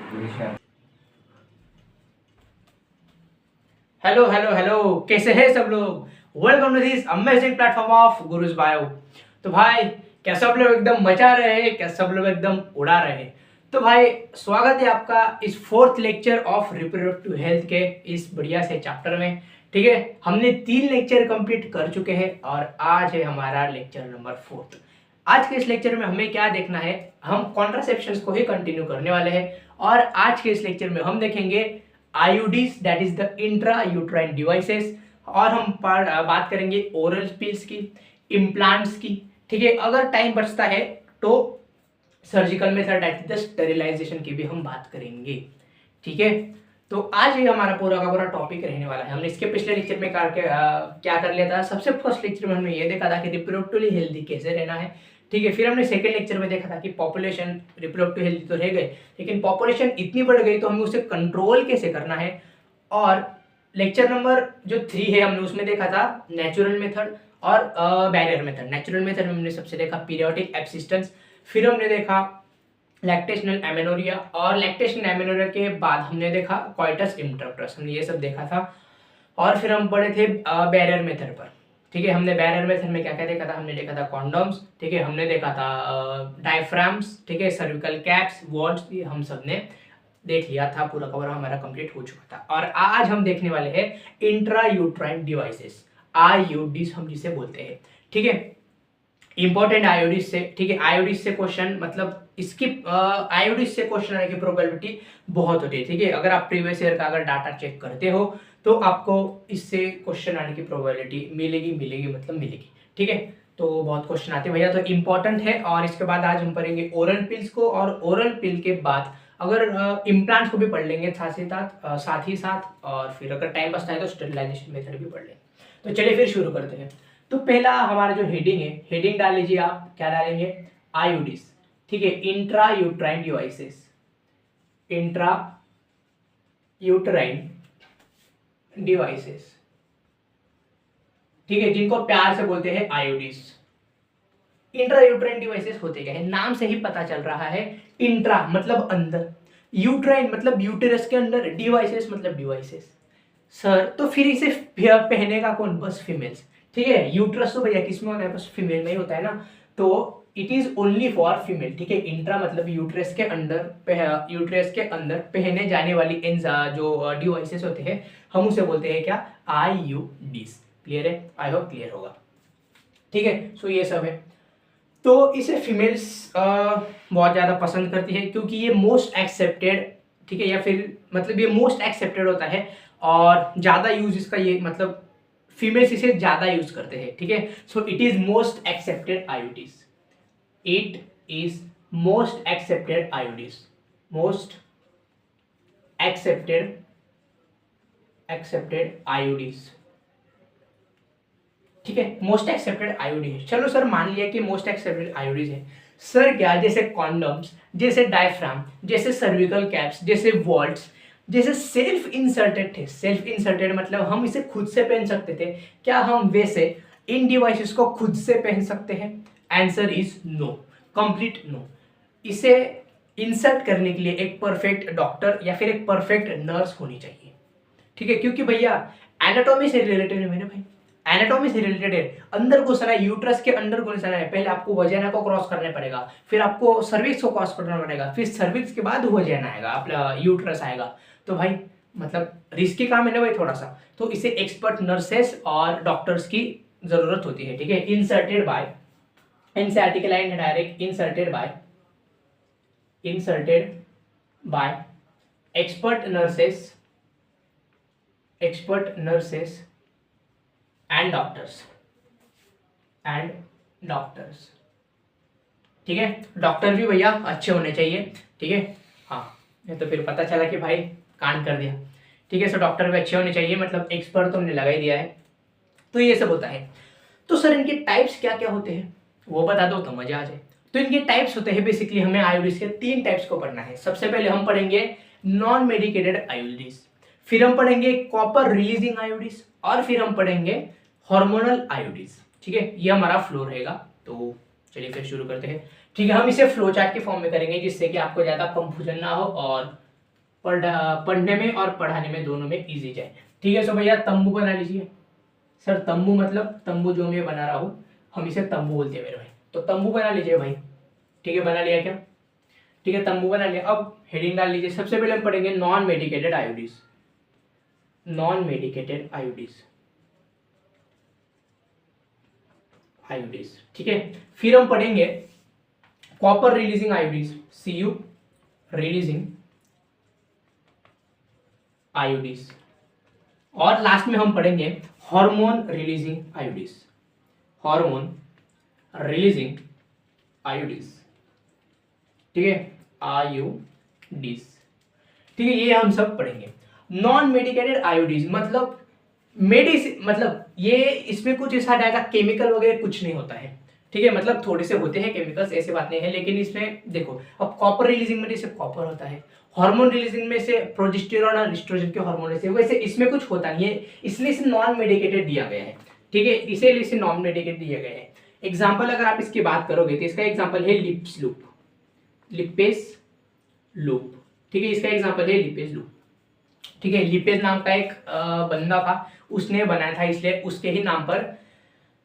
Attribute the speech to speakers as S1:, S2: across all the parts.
S1: Hello hello hello, कैसे हैं सब लोग। Welcome to this amazing platform of gurus bio. तो भाई क्या सब लोग एकदम मचा रहे हैं, क्या सब लोग एकदम उड़ा रहे हैं। तो भाई स्वागत है आपका इस fourth lecture of reproductive health के इस बढ़िया से चैप्टर में। ठीक है, हमने 3 लेक्चर कंप्लीट कर चुके हैं और आज है हमारा लेक्चर नंबर 4। आज के इस लेक्चर में हमें क्या देखना है, हम कॉन्ट्रासेप्शन को ही कंटिन्यू करने वाले हैं। और आज के इस लेक्चर में हम देखेंगे IUDs, that is the intra uterine devices. और हम बात करेंगे ओरल पिल्स की, इम्प्लांट्स की। ठीक है, अगर टाइम बचता है तो surgical method that is the sterilization की भी हम बात करेंगे। ठीक है, तो आज ये हमारा पूरा का पूरा टॉपिक रहने वाला है। हमने इसके पिछले लेक्चर में क्या कर लिया था। सबसे फर्स्ट लेक्चर में हमने ये देखा था कि रिप्रोडक्टिवली हेल्दी कैसे रहना है। ठीक है, फिर हमने सेकंड लेक्चर में देखा था कि पॉपुलेशन रिप्रोडक्टिव हेल्दी तो रह गए, लेकिन पॉपुलेशन इतनी बढ़ गई तो हमें उसे कंट्रोल कैसे करना है। और लेक्चर नंबर जो 3 है हमने उसमें देखा था नेचुरल मेथड और बैरियर मेथड। नेचुरल मेथड में हमने सबसे देखा पीरियोडिक एब्सिस्टेंस, फिर हमने देखा लैक्टेशनल एमेनोरिया, और लैक्टेशनल एमेनोरिया के बाद हमने देखा कॉइटस इंटरप्टस। हमने ये सब देखा था। और फिर हम पढ़े थे बैरियर मेथड पर। ठीक है, हमने बैरियर मेथड में क्या क्या देखा था। हमने देखा था कॉन्डोम्स, ठीक है, हमने देखा था डायफ्राम्स, ठीक है, सर्विकल कैप्स, वॉल्स, ये हम सब ने देख लिया था। पूरा कवर हमारा कंप्लीट हो चुका था। और आज हम देखने वाले हैं इंट्रा यूट्राइन डिवाइसेस, आईयूडीज हम जिसे बोलते हैं। ठीक है, इंपॉर्टेंट आयोडीज से। ठीक है, आयोडीज से क्वेश्चन मतलब इसकी आयोडीज से क्वेश्चन आने की प्रोबेबिलिटी बहुत होती है। ठीक है, अगर आप प्रीवियस ईयर का अगर डाटा चेक करते हो तो आपको इससे क्वेश्चन आने की प्रोबेबिलिटी मिलेगी मतलब मिलेगी। ठीक है, तो बहुत क्वेश्चन आते हैं भैया, तो इंपॉर्टेंट है। और इसके बाद आज हम पढ़ेंगे ओरल पिल्स को, और ओरल पिल के बाद अगर इम्प्लांट्स को भी पढ़ लेंगे साथ ही साथ। और फिर अगर टाइम बचता है तो स्टेरिलाइजेशन मेथड भी पढ़ लेंगे। तो चलिए फिर शुरू करते हैं। तो पहला हमारा जो हेडिंग है, हेडिंग डाल लीजिए आप। क्या डालेंगे? आईयूडीज। ठीक है, intra uterine devices, intra uterine devices. ठीक है, जिनको प्यार से बोलते हैं आईयूडीज। इंट्रा यूट्राइन डिवाइसेस होते क्या है, नाम से ही पता चल रहा है। इंट्रा मतलब अंदर, यूट्राइन मतलब यूटेरस के अंदर, डिवाइसेस मतलब डिवाइसेस। सर तो फिर इसे पहनेगा कौन? बस फीमेल्स। ठीक है, यूट्रस तो भैया किसमें होता है? बस फीमेल में ही होता है ना, तो it is only for female. ठीक है, इंट्रा मतलब यूट्रस के अंदर पहने जाने वाली इन जो डिवाइसेस होते हैं हम उसे बोलते हैं क्या? आईयूडीज। क्लियर है? आई होप क्लियर होगा। ठीक है, सो ये सब है। तो इसे फीमेल्स बहुत ज़्यादा पसंद करती है क्योंकि ये मोस्ट एक्सेप्टेड, ठीक है, या फिर मतलब ये मोस्ट एक्सेप्टेड होता है। और ज़्यादा यूज इसका ये मतलब फीमेल्स इसे ज़्यादा यूज करते हैं। ठीक है, so it is most accepted IUDs. It is most accepted IUDs, most accepted IUDs. ठीक है, मोस्ट एक्सेप्टेड आईयूडी है। चलो सर मान लिया कि मोस्ट एक्सेप्टेड आईयूडीज है। सर क्या? जैसे कॉन्डम्स, जैसे डायफ्राम, जैसे सर्विकल कैप्स, जैसे वॉल्ट्स, जैसे सेल्फ इंसर्टेड थे। सेल्फ इंसर्टेड मतलब हम इसे खुद से पहन सकते थे। क्या हम वैसे इन डिवाइसेस को खुद से पहन सकते हैं? Answer is no, complete no. इसे इंसर्ट करने के लिए एक परफेक्ट डॉक्टर या फिर एक परफेक्ट नर्स होनी चाहिए। ठीक है, क्योंकि भैया एनाटॉमी से रिलेटेड है मेरे भाई, एनाटॉमी से रिलेटेड है। अंदर घुसना है, यूट्रस के अंदर घुसना है। पहले आपको वजाना को क्रॉस करना पड़ेगा, फिर आपको सर्विक्स को क्रॉस करना पड़ेगा, फिर सर्विक्स के बाद वजाना आएगा, आपका यूट्रस आएगा। तो भाई मतलब रिस्की काम है ना भाई थोड़ा सा। तो इसे एक्सपर्ट नर्सेस और डॉक्टर्स की जरूरत होती है। ठीक है, इंसर्टेड बाय, इनसे आर्टिकल लाइन है direct, inserted by expert nurses and doctors. ठीक है, डॉक्टर भी भैया अच्छे होने चाहिए। ठीक है, हाँ, ये तो फिर पता चला कि भाई कांड कर दिया। ठीक है, सो डॉक्टर भी अच्छे होने चाहिए, मतलब एक्सपर्ट तो हमने लगा ही दिया है। तो ये सब होता है। तो सर इनके टाइप्स क्या क्या होते हैं वो बता दो तो मजा आ जाए। तो इनके टाइप्स होते हैं, बेसिकली हमें आईयूडीज के 3 टाइप्स को पढ़ना है। सबसे पहले हम पढ़ेंगे नॉन मेडिकेटेड आईयूडीज, फिर हम पढ़ेंगे कॉपर रिलीजिंग आईयूडीज, और फिर हम पढ़ेंगे हार्मोनल आईयूडीज। ठीक है, ये हमारा फ्लो रहेगा। तो चलिए फिर शुरू करते हैं। ठीक है, हम इसे फ्लो चार्ट के फॉर्म में करेंगे जिससे कि आपको ज्यादा कंफ्यूजन ना हो और पढ़ने में और पढ़ाने में दोनों में इजी जाए। ठीक है, सो भैया तंबू बना लीजिए। सर तंबू मतलब तंबू जो मैं बना रहा हूँ हम इसे तंबू बोलते हैं मेरे भाई, तो तंबू बना लीजिए भाई। ठीक है, बना लिया क्या? ठीक है, तंबू बना लिया। अब हेडिंग डाल लीजिए। सबसे पहले हम पढ़ेंगे नॉन मेडिकेटेड आयोडीज, नॉन मेडिकेटेड आयोडीज, आयोडीज। ठीक है, फिर हम पढ़ेंगे copper releasing IUDs, Cu releasing IUDs, और लास्ट में हम पढ़ेंगे hormone releasing IUDs, hormone releasing IUDs. ठीक है, आयोडीज। ठीक है, ये हम सब पढ़ेंगे। नॉन मेडिकेटेड आयोडीज मतलब मेडिसिन, मतलब ये इसमें कुछ ऐसा डायरेक्ट केमिकल वगैरह कुछ नहीं होता है। ठीक है, मतलब थोड़े से होते हैं केमिकल्स, ऐसी बात नहीं है, लेकिन इसमें देखो अब कॉपर रिलीजिंग में जैसे कॉपर होता है, हार्मोन रिलीजिंग में से प्रोजेस्टेरॉन और एस्ट्रोजन के हार्मोन से, वैसे इसमें कुछ होता नहीं है, इसलिए इसे नॉन मेडिकेटेड दिया गया है। ठीक है, इसीलिए इसे नॉन मेडिकेटेड दिया गया है। एग्जाम्पल अगर आप इसकी बात करोगे तो इसका एग्जाम्पल है लिप्स लूप, लिपेस लूप। ठीक है, इसका एग्जाम्पल है लिपेस लूप। ठीक है, लिपेज नाम का एक बंदा था, उसने बनाया था, इसलिए उसके ही नाम पर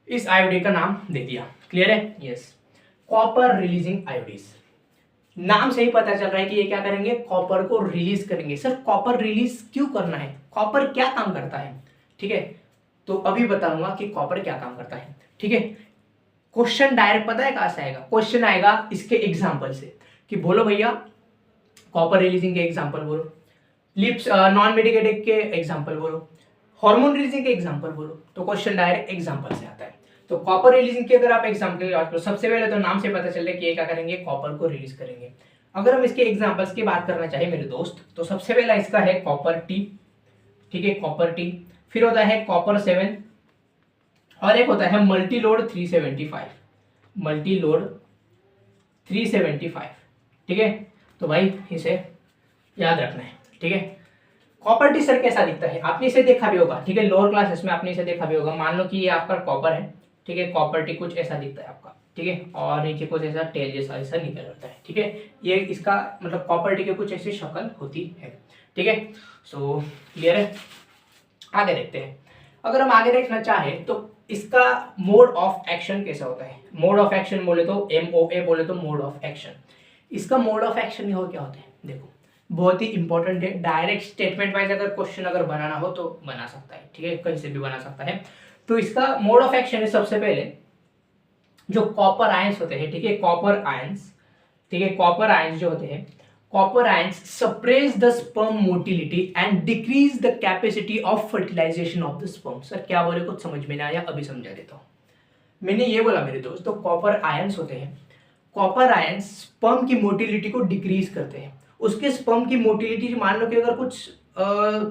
S1: इस आयोडीन का नाम दे दिया। क्लियर है? यस। कॉपर रिलीजिंग आयोडीज, नाम से ही पता चल रहा है कि ये क्या करेंगे, कॉपर को रिलीज करेंगे। सर कॉपर रिलीज क्यों करना है, कॉपर क्या काम करता है? ठीक है, तो अभी बताऊंगा कि कॉपर क्या काम करता है। ठीक है, क्वेश्चन डायरेक्ट पता है कहां से आएगा? क्वेश्चन आएगा इसके एग्जाम्पल से, कि बोलो भैया कॉपर रिलीजिंग के एग्जाम्पल बोलो, लिप्स नॉन मेडिकेटेड के एग्जाम्पल बोलो, हार्मोन रिलीजिंग के एग्जाम्पल बोलो, तो क्वेश्चन डायरेक्ट एग्जाम्पल से आता है। तो कॉपर रिलीजिंग की अगर आप एग्जाम्पल की बात करो, सबसे पहले तो नाम से पता चल रहा है कि ये क्या करेंगे, कॉपर को रिलीज करेंगे। अगर हम इसके एग्जाम्पल्स की बात करना चाहे मेरे दोस्त, तो सबसे पहला इसका है कॉपर टी। ठीक है, कॉपर टी। फिर होता है कॉपर 7, और एक होता है मल्टी लोड 375, मल्टी लोड 375। ठीक है, तो भाई इसे याद रखना है। ठीक है, कॉपर टी सर कैसा दिखता है, आपने इसे देखा भी होगा। ठीक है, लोअर क्लासेस में आपने इसे देखा भी होगा। मान लो कि ये आपका कॉपर है। ठीक है, कॉपर टी कुछ ऐसा दिखता है आपका। ठीक है, और नीचे कुछ ऐसा टेल जैसा ऐसा निकल आता है। ठीक है, ये इसका मतलब कॉपर टी की कुछ ऐसी शक्ल होती है। ठीक है, सो क्लियर है? आगे देखते हैं। अगर हम आगे देखना चाहें तो इसका मोड ऑफ एक्शन कैसा होता है। मोड ऑफ एक्शन बोले तो MOA बोले तो मोड ऑफ एक्शन। इसका मोड ऑफ एक्शन हो क्या होता है, देखो बहुत ही इंपॉर्टेंट है। डायरेक्ट स्टेटमेंट वाइज अगर क्वेश्चन अगर बनाना हो तो बना सकता है। ठीक है, कहीं से भी बना सकता है। तो इसका मोड ऑफ एक्शन है, सबसे पहले जो कॉपर आयंस होते हैं। ठीक है, कॉपर आयंस। ठीक है, कॉपर आयंस जो होते हैं, copper ions suppress the sperm motility and decrease the capacity of fertilization of the sperm. Sir क्या बोले, कुछ समझ में नहीं आया, अभी समझा देता हूँ। मैंने ये बोला मेरे दोस्त, तो कॉपर आयंस होते हैं, कॉपर आयंस स्पर्म की मोटिलिटी को डिक्रीज करते हैं। उसके स्पर्म की मोटिलिटी, मान लो कि अगर कुछ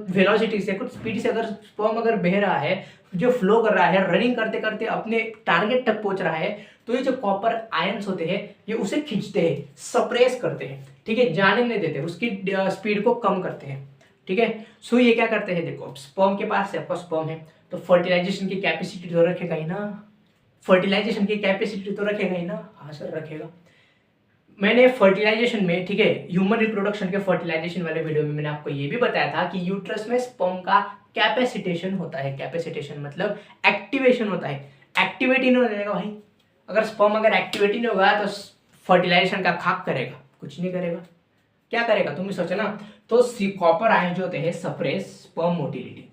S1: वेलोसिटी से, कुछ स्पीड से अगर स्पर्म अगर बह रहा है, जो फ्लो कर रहा है, रनिंग करते करते अपने टारगेट तक पहुंच रहा है, तो ये जो कॉपर आयंस होते हैं ये उसे खींचते हैं, सप्रेस करते हैं। ठीक है, जाने नहीं देते, उसकी स्पीड को कम करते हैं। ठीक है, सो ये क्या करते हैं, देखो स्पर्म के पास आपका स्पर्म है, तो फर्टिलाइजेशन की कैपेसिटी तो रखेगा ही ना, फर्टिलाइजेशन की कैपेसिटी तो रखेगा ही ना। हाँ सर रखेगा। मैंने फर्टिलाइजेशन में, ठीक है, ह्यूमन रिप्रोडक्शन के फर्टिलाइजेशन वाले वीडियो में मैंने आपको ये भी बताया था कि यूट्रस में स्पर्म का कैपेसिटेशन होता है। कैपेसिटेशन मतलब एक्टिवेशन होता है। एक्टिवेट ही नहीं होगा भाई, अगर स्पर्म अगर एक्टिवेट ही नहीं होगा तो फर्टिलाइजेशन का खाक करेगा, कुछ नहीं करेगा। क्या करेगा तुम ही सोचो ना। तो कॉपर आयन जो होते हैं सप्रेस स्पर्म मोटिलिटी।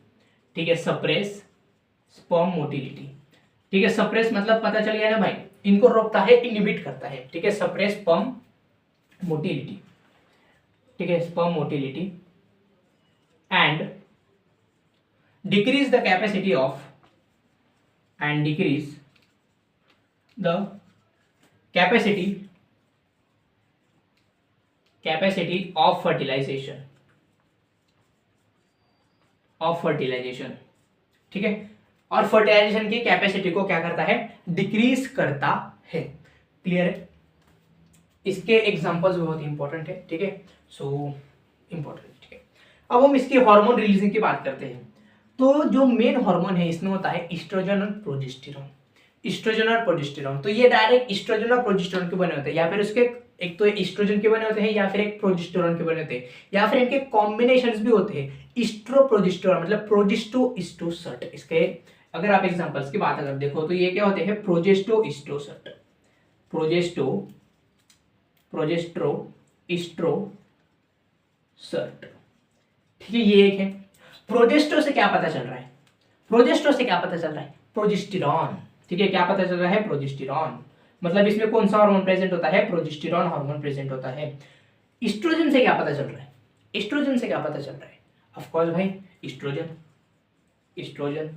S1: ठीक है, सप्रेस स्पर्म मोटिलिटी। ठीक है, सप्रेस मतलब पता चल गया ना भाई, इनको रोकता है, इनहिबिट करता है। ठीक है, सप्रेस स्पर्म मोटिलिटी। ठीक है, sperm motility and decrease the capacity of, and decrease the capacity of fertilization, ठीक है, और फर्टिलाइजेशन की कैपेसिटी को क्या करता है, डिक्रीज करता है। क्लियर है? इसके एग्जांपल्स बहुत इंपॉर्टेंट है। ठीक है, सो इंपॉर्टेंट। ठीक है, अब हम इसकी हार्मोन रिलीजिंग की बात करते हैं। तो जो मेन हार्मोन है इसमें होता है ईस्ट्रोजन और प्रोजेस्टेरॉन। ईस्ट्रोजन और प्रोजेस्टेरॉन, तो ये डायरेक्ट ईस्ट्रोजन और प्रोजेस्टेरॉन के बने होते हैं, या फिर उसके एक तो ईस्ट्रोजन के बने होते हैं या फिर एक प्रोजेस्टेरॉन के बने होते हैं, या फिर इनके कॉम्बिनेशंस भी होते हैं, ईस्ट्रो प्रोजेस्टेरॉन मतलब प्रोजेस्टो ईस्ट्रोसर्ट। इसके अगर आप एग्जांपल्स की बात अगर देखो तो ये क्या होते हैं, प्रोजेस्टो ईस्ट्रोसर्ट, प्रोजेस्टो प्रोजेस्ट्रो ईस्ट्रो सर्ट। ठीक है, ये एक है। प्रोजेस्टो से क्या पता चल रहा है, प्रोजेस्टो से क्या पता चल रहा है, प्रोजेस्टेरॉन। ठीक है, क्या पता चल रहा है, प्रोजेस्टेरॉन। मतलब इसमें कौन सा हार्मोन प्रेजेंट होता है, प्रोजेस्टेरॉन हार्मोन प्रेजेंट होता है। एस्ट्रोजन से क्या पता चल रहा है, एस्ट्रोजन से क्या पता चल रहा है, ऑफ कोर्स भाई एस्ट्रोजन, एस्ट्रोजन।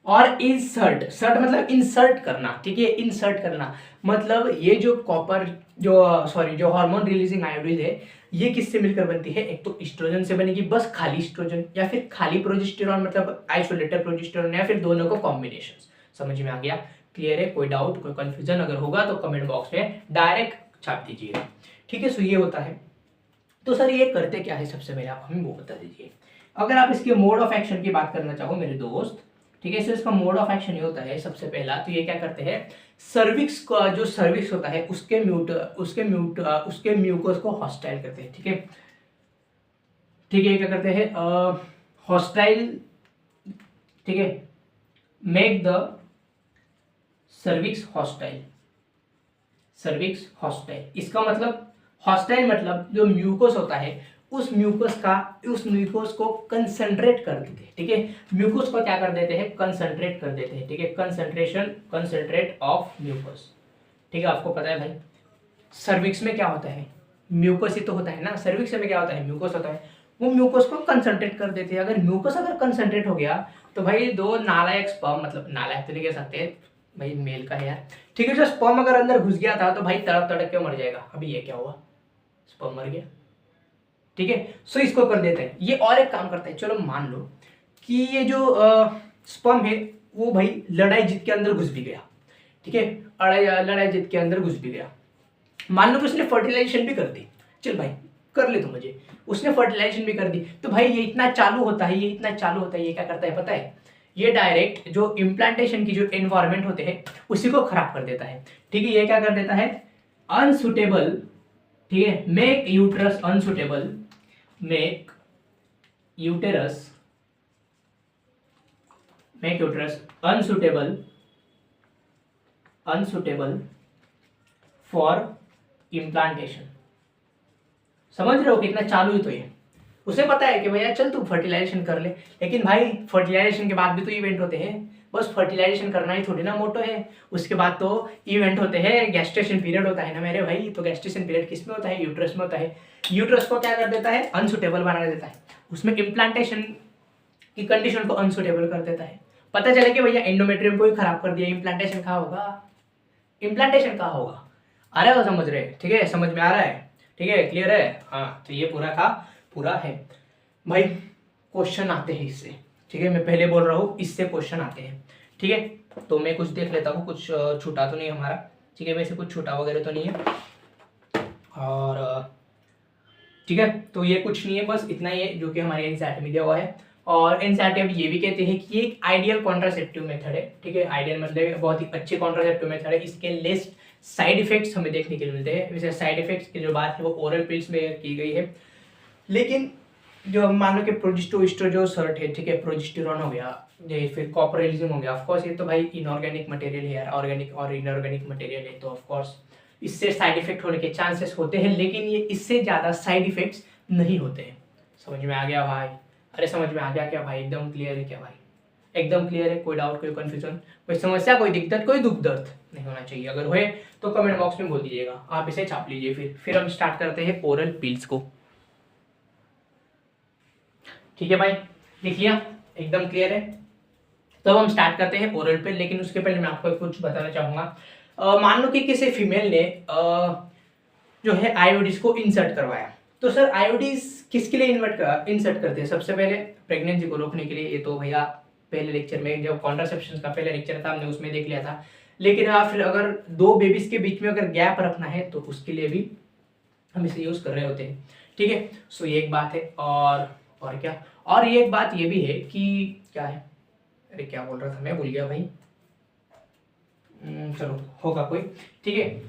S1: और इंसर्ट, सर्ट मतलब इंसर्ट करना। ठीक है, इंसर्ट करना मतलब ये जो कॉपर जो सॉरी जो हार्मोन रिलीजिंग आयोडीन है, ये किससे मिलकर बनती है, एक तो एस्ट्रोजन से बनेगी, बस खाली एस्ट्रोजन, या फिर खाली प्रोजेस्टेरॉन मतलब आइसोलेटेड प्रोजेस्टेरॉन, या फिर दोनों को कॉम्बिनेशन। समझ में आ गया, क्लियर है, कोई डाउट कोई कंफ्यूजन अगर होगा तो कमेंट बॉक्स में डायरेक्ट छाप दीजिए। ठीक है, सो ये होता है। तो सर ये करते क्या है, सबसे पहले आप हमें वो बता दीजिए। अगर आप इसके मोड ऑफ एक्शन की बात करना चाहो मेरे दोस्त, ठीक है, सो इसका मोड ऑफ एक्शन ये होता है, सबसे पहला तो ये क्या करते हैं, सर्विक्स का जो सर्विक्स होता है उसके म्यूकोस को हॉस्टाइल करते हैं। ठीक है, ठीक है, क्या करते हैं, हॉस्टाइल। ठीक है, make the cervix hostile, cervix hostile. इसका मतलब हॉस्टाइल मतलब जो म्यूकोस होता है उस म्यूकोस को कंसंट्रेट कर देते हैं। ठीक है, म्यूकोस को क्या कर देते हैं, कंसंट्रेट कर देते हैं। ठीक है, कंसंट्रेट ऑफ म्यूकोस। ठीक है, आपको पता है भाई सर्विक्स में क्या होता है, म्यूकोस ही तो होता है ना, सर्विक्स में क्या होता है, म्यूकोस होता है, वो म्यूकोस को कंसंट्रेट कर देते हैं। अगर म्यूकोस अगर कंसंट्रेट हो गया तो भाई दो नालायक स्पर्म, मतलब नालायक तो नहीं कह सकते भाई, मेल का है यार। ठीक है, जो स्पर्म अगर अंदर घुस गया था तो भाई तड़प तड़प के मर जाएगा। अभी ये क्या हुआ, स्पर्म मर गया। ठीक है, सो इसको कर देते हैं। ये और एक काम करता है, चलो मान लो कि ये जो स्पर्म है वो भाई लड़ाई जीत के अंदर घुस भी गया। ठीक है, लड़ाई जीत के अंदर घुस भी गया। मान लो कि उसने फर्टिलाइजेशन भी कर दी, चल भाई कर ले तो मुझे, उसने फर्टिलाइजेशन भी कर दी, तो भाई ये इतना चालू होता है, ये इतना चालू होता है, ये क्या करता है पता है, ये डायरेक्ट जो इम्प्लांटेशन की जो एनवायरनमेंट होते हैं उसी को खराब कर देता है। ठीक है, ये क्या कर देता है, अनसुटेबल। ठीक है, make uterus unsuitable, make uterus unsuitable for implantation. समझ रहे हो कितना चालू है, तो ये उसे पता है कि भैया चल तू फर्टिलाइजेशन कर ले, लेकिन भाई फर्टिलाइजेशन के बाद भी तो इवेंट होते हैं, बस फर्टिलाइजेशन करना ही थोड़ी ना मोटो है, उसके बाद तो इवेंट होते हैं, गैस्ट्रेशन पीरियड होता है ना मेरे भाई। तो गैस्ट्रेशन पीरियड किस में होता है, यूट्रस में होता है। यूट्रस को क्या कर देता है, अनसुटेबल बना देता है, उसमें इम्प्लांटेशन की कंडीशन को अनसुटेबल कर देता है। पता चले कि भैया एंडोमेट्रियम को ही खराब कर दिया, इम्प्लांटेशन कहाँ होगा, इम्प्लांटेशन कहाँ होगा। आ रहा है, समझ रहे, ठीक है, समझ में आ रहा है, ठीक है, क्लियर है। हाँ, तो ये पूरा का पूरा है भाई। क्वेश्चन आते हैं इससे, ठीक है, मैं पहले बोल रहा हूँ इससे क्वेश्चन आते हैं। ठीक है, तो मैं कुछ देख लेता हूँ, कुछ छूटा तो नहीं हमारा। ठीक है, वैसे कुछ छूटा वगैरह तो नहीं है। और ठीक है, तो ये कुछ नहीं है, बस इतना ही है जो कि हमारे एनसीईआरटी में दिया हुआ है। और एनसीईआरटी अब ये भी कहते हैं कि ये एक आइडियल कॉन्ट्रासेप्टिव मेथड है। ठीक है, आइडियल मतलब बहुत ही अच्छे कॉन्ट्रासेप्टिव मेथड है। इसके लेस साइड इफेक्ट्स हमें देखने के लिए मिलते हैं। वैसे साइड इफेक्ट्स की जो बात है वो ओरल पिल्स में की गई है, लेकिन जो मान लो कि प्रोजेस्टो जो सर्ट है, ठीक है, प्रोजेस्टेरॉन हो गया, ये फिर कॉपरलिज्म हो गया, ऑफ कोर्स ये तो भाई इनऑर्गेनिक मटेरियल है यार, ऑर्गेनिक और इनऑर्गेनिक मटेरियल है, तो ऑफ कोर्स इससे साइड इफेक्ट होने के चांसेस होते हैं, लेकिन ये इससे ज़्यादा साइड इफेक्ट्स नहीं होते हैं। समझ में आ गया भाई, अरे समझ में आ गया क्या भाई, एकदम क्लियर है क्या भाई, एकदम क्लियर है, कोई डाउट कोई कन्फ्यूजन कोई समस्या कोई दिक्कत कोई दुख दर्द नहीं होना चाहिए। अगर होए तो कमेंट बॉक्स में बोल दीजिएगा, आप इसे छाप लीजिए। फिर हम स्टार्ट करते हैं ओरल पिल्स को। ठीक है भाई, लिख लिया, एकदम क्लियर है। तो हम स्टार्ट करते हैं ओरल पिल, लेकिन उसके पहले मैं आपको कुछ बताना चाहूँगा। मान लो कि किसी फीमेल ने जो है आयोडीज को इंसर्ट करवाया, तो सर आयोडीज किसके लिए इंसर्ट करते हैं, सबसे पहले प्रेगनेंसी को रोकने के लिए। ये तो भैया पहले लेक्चर में जब कॉन्ट्रासेप्शन का पहले लेक्चर था हमने उसमें देख लिया था। लेकिन फिर अगर दो बेबीज के बीच में अगर गैप रखना है तो उसके लिए भी हम इसे यूज कर रहे होते हैं। ठीक है, सो ये एक बात है। और क्या, और ये एक बात ये भी है कि क्या है, अरे क्या बोल रहा था मैं, भूल गया भाई। चलो होगा कोई, ठीक है।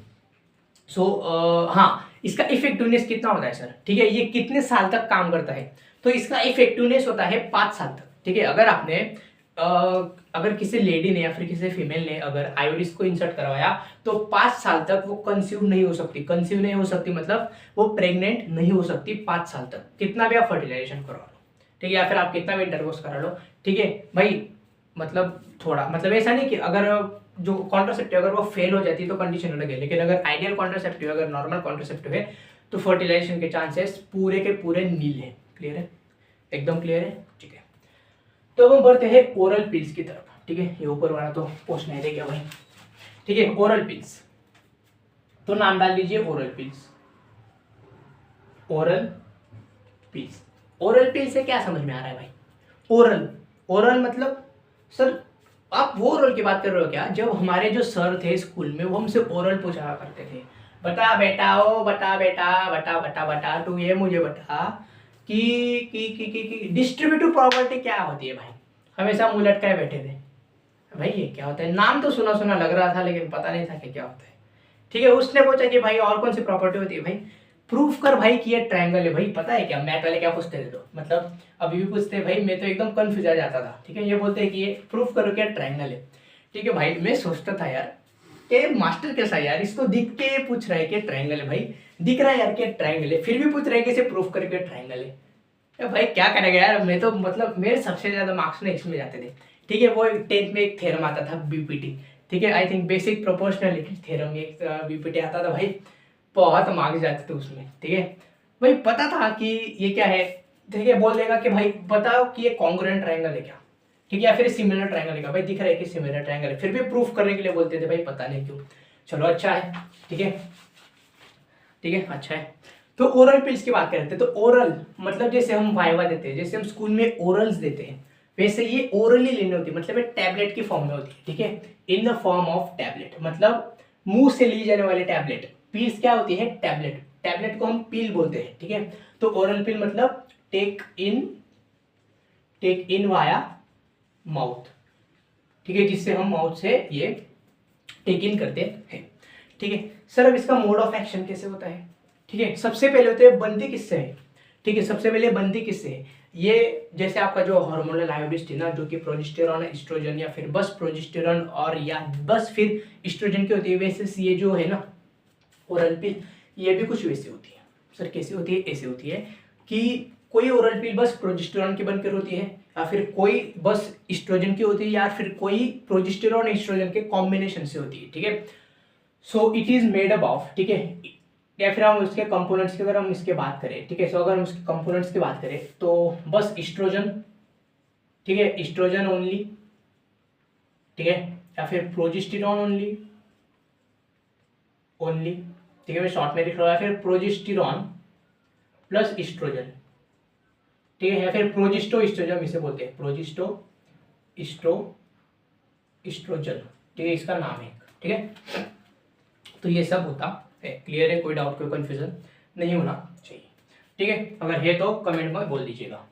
S1: सो हाँ, इसका इफेक्टिवनेस कितना होता है सर, ठीक है, ये कितने साल तक काम करता है, तो इसका इफेक्टिवनेस होता है 5 साल तक, ठीक है। अगर आपने अगर किसी लेडी ने या फिर किसी फीमेल ने अगर आईओडीज को इंसर्ट करवाया तो 5 साल तक वो कंसीव नहीं हो सकती, कंसीव नहीं हो सकती मतलब वो प्रेग्नेंट नहीं हो सकती 5 साल तक, कितना भी आप फर्टिलाइजेशन करवा लो, ठीक है, या फिर आप कितना भी इंटरकोर्स करा लो, ठीक है भाई। मतलब थोड़ा मतलब ऐसा नहीं कि अगर जो कॉन्ट्रासेप्टिव अगर वो फेल हो जाती है तो कंडीशन अलग है, लेकिन अगर आइडियल कॉन्ट्रासेप्टिव अगर नॉर्मल कॉन्ट्रासेप्टिव है तो फर्टिलाइजेशन के चांसेस पूरे के पूरे नील है। क्लियर है, एकदम क्लियर है, ठीक है। तो अब हम बढ़ते हैं ओरल पिल्स की तरफ, ठीक है, ये ऊपर वाला तो पोस्ट नहीं देगा भाई, ठीक है। ओरल पिल्स, तो नाम डाल लीजिए oral pills, oral pills. Oral pills से क्या समझ में आ रहा है भाई, ओरल, ओरल मतलब सर आप वो ओरल की बात कर रहे हो क्या, जब हमारे जो सर थे स्कूल में वो हमसे ओरल पूछा करते थे, बता बेटा ओ बता बेटा बता बता बता तू ये मुझे बता कि डिस्ट्रीब्यूटिव प्रॉपर्टी क्या होती है भाई, हमेशा मुंह लटकाए बैठे थे भाई, ये क्या होता है, नाम तो सुना सुना लग रहा था लेकिन पता नहीं था कि क्या होता है, ठीक है। उसने पूछा कि भाई और कौन सी प्रॉपर्टी होती है भाई, प्रूफ कर भाई कि ये ट्रायंगल है भाई, पता है क्या मैथ वाले क्या पूछते थे, तो मतलब अभी भी पूछते हैं भाई, मैं तो एकदम कंफ्यूज आ जाता था, ठीक है। ये बोलते हैं कि ये प्रूफ करो क्या ट्रायंगल है, ठीक है भाई। मैं सोचता था यार ये मास्टर कैसा यार, इसको दिख के पूछ रहा है कि ट्रायंगल है भाई, दिख रहा है यार कि ट्रायंगल है, फिर भी पूछ रहा है कि इसे प्रूफ करके ट्रायंगल है, भाई क्या करेगा यार। मैं तो मतलब मेरे सबसे ज्यादा मार्क्स ना इसमें जाते थे, ठीक है। वो 10th में एक थ्योरम आता था बीपीटी, ठीक है, I think basic proportionality theorem, एक बीपीटी आता था भाई, बहुत मार्क्स जाते थे उसमें, ठीक है भाई। पता था कि ये क्या है, ठीक है, बोल देगा कि भाई बताओ कि ये कॉन्ग्रुएंट ट्रायंगल है क्या, ठीक है, या फिर सिमिलर ट्रायंगल है क्या, भाई दिख रहा है कि सिमिलर ट्रायंगल है, फिर भी प्रूफ करने के लिए बोलते थे भाई, पता नहीं क्यों, चलो अच्छा है, ठीक है, ठीक है, अच्छा है। तो ओरल पिल्स की बात करते हैं, तो ओरल मतलब जैसे हम वाइवा देते हैं, जैसे हम स्कूल में ओरल्स देते हैं, वैसे ये ओरली लेनी होती है, मतलब ये टैबलेट की फॉर्म में होती है, ठीक है, in the form of tablet, मतलब मुंह से ली जाने वाली टैबलेट। पिल्स क्या होती है, टैबलेट, टैबलेट को हम पिल बोलते हैं, ठीक है। तो ओरल पिल मतलब टेक इन वाया माउथ, ठीक है, जिससे हम माउथ से ये टेक इन करते हैं, ठीक है। सर अब इसका मोड ऑफ एक्शन कैसे होता है, ठीक है, सबसे पहले होते हैं बनती किससे है, ठीक है, सबसे पहले बनती किससे है, ये जैसे आपका जो हार्मोनल आयोडिन है ना, जो कि प्रोजेस्टेरॉन, एस्ट्रोजन या फिर बस प्रोजेस्टेरॉन और या बस फिर एस्ट्रोजन की होती है, वैसे ये जो है ना ओरल पिल, ये भी कुछ वैसे होती है। सर कैसे होती है, ऐसे होती है कि कोई ओरल पिल बस प्रोजेस्टेरॉन की बनकर होती है, या फिर कोई बस एस्ट्रोजन की होती है, या फिर कोई प्रोजेस्टेरॉन एस्ट्रोजन के कॉम्बिनेशन से होती है, ठीक है। So it is made up of, ठीक है, या फिर हम उसके कंपोनेंट्स की अगर हम इसके बात करें, ठीक है, सो अगर हम उसके कंपोनेंट्स की बात करें तो बस एस्ट्रोजन, ठीक है, एस्ट्रोजन ओनली, ठीक है, या फिर प्रोजेस्टेरॉन ओनली, ओनली, ठीक है, मैं शॉर्ट में लिख रहा हूँ, या फिर प्रोजेस्टेरॉन प्लस एस्ट्रोजन, ठीक है, या फिर प्रोजेस्टो एस्ट्रोजन इसे बोलते हैं, प्रोजेस्टो एस्ट्रोजन, ठीक है, इसका नाम है, ठीक है। तो ये सब होता है, क्लियर है, कोई डाउट कोई कंफ्यूजन नहीं होना चाहिए, ठीक है, अगर है तो कमेंट में बोल दीजिएगा,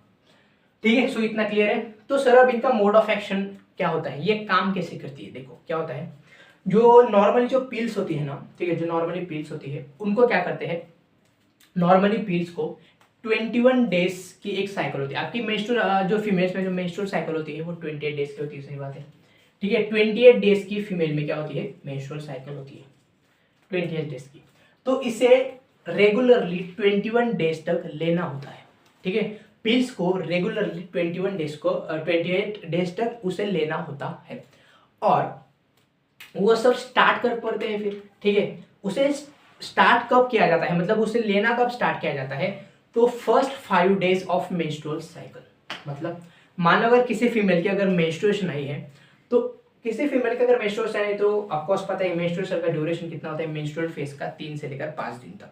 S1: ठीक है। सो इतना क्लियर है। तो सर अब इनका मोड ऑफ एक्शन क्या होता है, ये काम कैसे करती है, देखो क्या होता है, जो नॉर्मली जो पिल्स होती है ना, ठीक है, जो नॉर्मली पिल्स होती है उनको क्या करते हैं, नॉर्मली पिल्स को 21 डेज की एक साइकिल होती है, आपकी मेंस्ट्रुअल जो फीमेल्स में जो मेंस्ट्रुअल साइकिल होती है वो 28 डेज की होती है, सही बात है, ठीक है। 28 डेज की फीमेल में क्या होती है, मेंस्ट्रुअल साइकिल होती है 28 डेज की, तो इसे रेगुलरली 21 डेज तक लेना होता है, ठीक है, पिल्स को रेगुलरली 28 डेज तक उसे लेना होता है, और वो सब स्टार्ट कर पड़ते हैं फिर, ठीक है। उसे स्टार्ट कब किया जाता है, मतलब उसे लेना कब स्टार्ट किया जाता है, तो first 5 days of menstrual cycle, मतलब मान लो अगर किसी फीमेल की अगर मेंस्ट्रुएशन आई है, तो किसी फीमेल का अगर मेंस्ट्रुएशन है तो ऑफकोर्स पता है मेंस्ट्रुएशन का ड्यूरेशन कितना होता है, मेंस्ट्रुअल फेज का 3 से लेकर 5 दिन तक,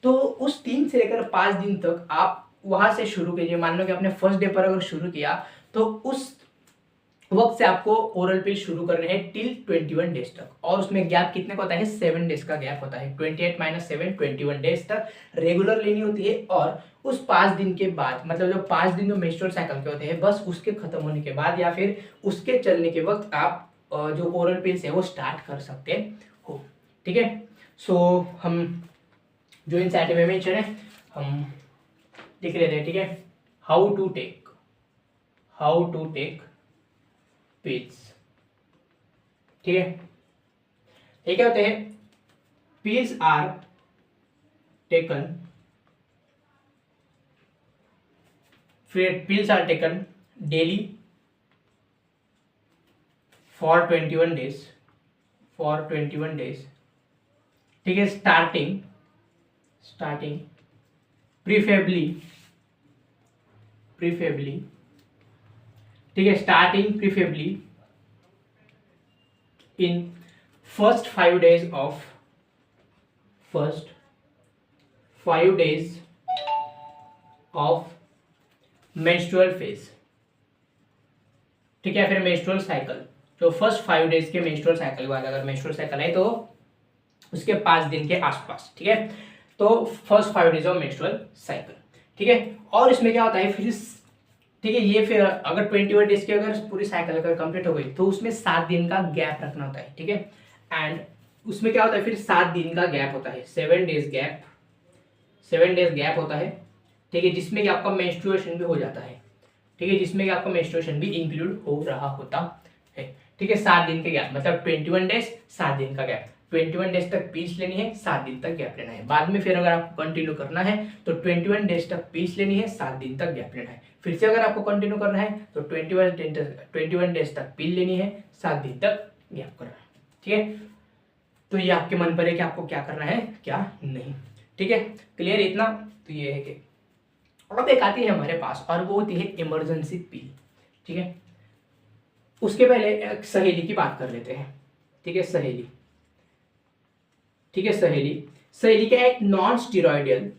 S1: तो उस 3 से लेकर 5 दिन तक आप वहां से शुरू कीजिए, मान लो कि आपने फर्स्ट डे पर अगर शुरू किया तो उस वक्त से आपको ओरल पिल शुरू करने हैं टिल 21 डेज तक, और उसमें गैप कितने का होता है, 7 डेज का गैप होता है, 28 - 7 21 डेज तक रेगुलर लेनी होती है, और उस 5 दिन के बाद, मतलब जो 5 दिन जो मेंस्ट्रुअल साइकिल के होते हैं, बस उसके खत्म होने के बाद या फिर उसके चलने के वक्त आप जो ओरल पिल्स है वो स्टार्ट कर सकते हो, ठीक है। सो हम जो एनसीईआरटी में मेंशन है हम लिख लेते हैं, ठीक है। हाउ टू टेक पिल्स, ठीक है। ये क्या होते हैं? Pills are taken, pills are taken daily for 21 days, ठीक है। स्टार्टिंग प्रीफेबली, ठीक है, starting preferably in first 5 days of menstrual phase, ठीक है। फिर मेंस्ट्रुअल साइकिल, जो फर्स्ट 5 days के मेंस्ट्रुअल साइकिल के बाद, अगर मेंस्ट्रुअल साइकिल है तो उसके 5 दिन के आसपास, ठीक है। तो first 5 days of menstrual cycle, ठीक है। और इसमें क्या होता है फिर, ठीक है, ये फिर अगर 21 days की अगर पूरी साइकिल अगर कंप्लीट हो गई तो उसमें 7 दिन का गैप रखना होता है, ठीक है। एंड उसमें क्या होता है फिर 7 दिन का गैप होता है, 7 days गैप होता है, ठीक है, जिसमें कि आपका मेंस्ट्रुएशन भी हो जाता है, ठीक है, जिसमें कि आपका मेंस्ट्रुएशन भी इंक्लूड हो रहा होता है, ठीक है। 7 दिन के गैप मतलब 21 days, 7 दिन का गैप, 21 days तक पीस लेनी है, 7 दिन तक गैप लेना है। बाद में फिर अगर आपको कंटिन्यू करना है तो 21 days तक पीस लेनी है, 7 दिन तक गैप लेना है। फिर से अगर आपको कंटिन्यू करना है तो 21 days तक पील लेनी है, 7 दिन तक गैप करना है, ठीक है। तो ये आपके मन पर है कि आपको क्या करना है क्या नहीं, ठीक है। क्लियर इतना? तो ये है कि अब एक आती है हमारे पास और वो होती है इमरजेंसी पील, ठीक है। उसके पहले एक सहेली की बात कर लेते हैं, ठीक है। सहेली, ठीक है, सहेली क्या है? एक नॉन स्टीरॉयडल,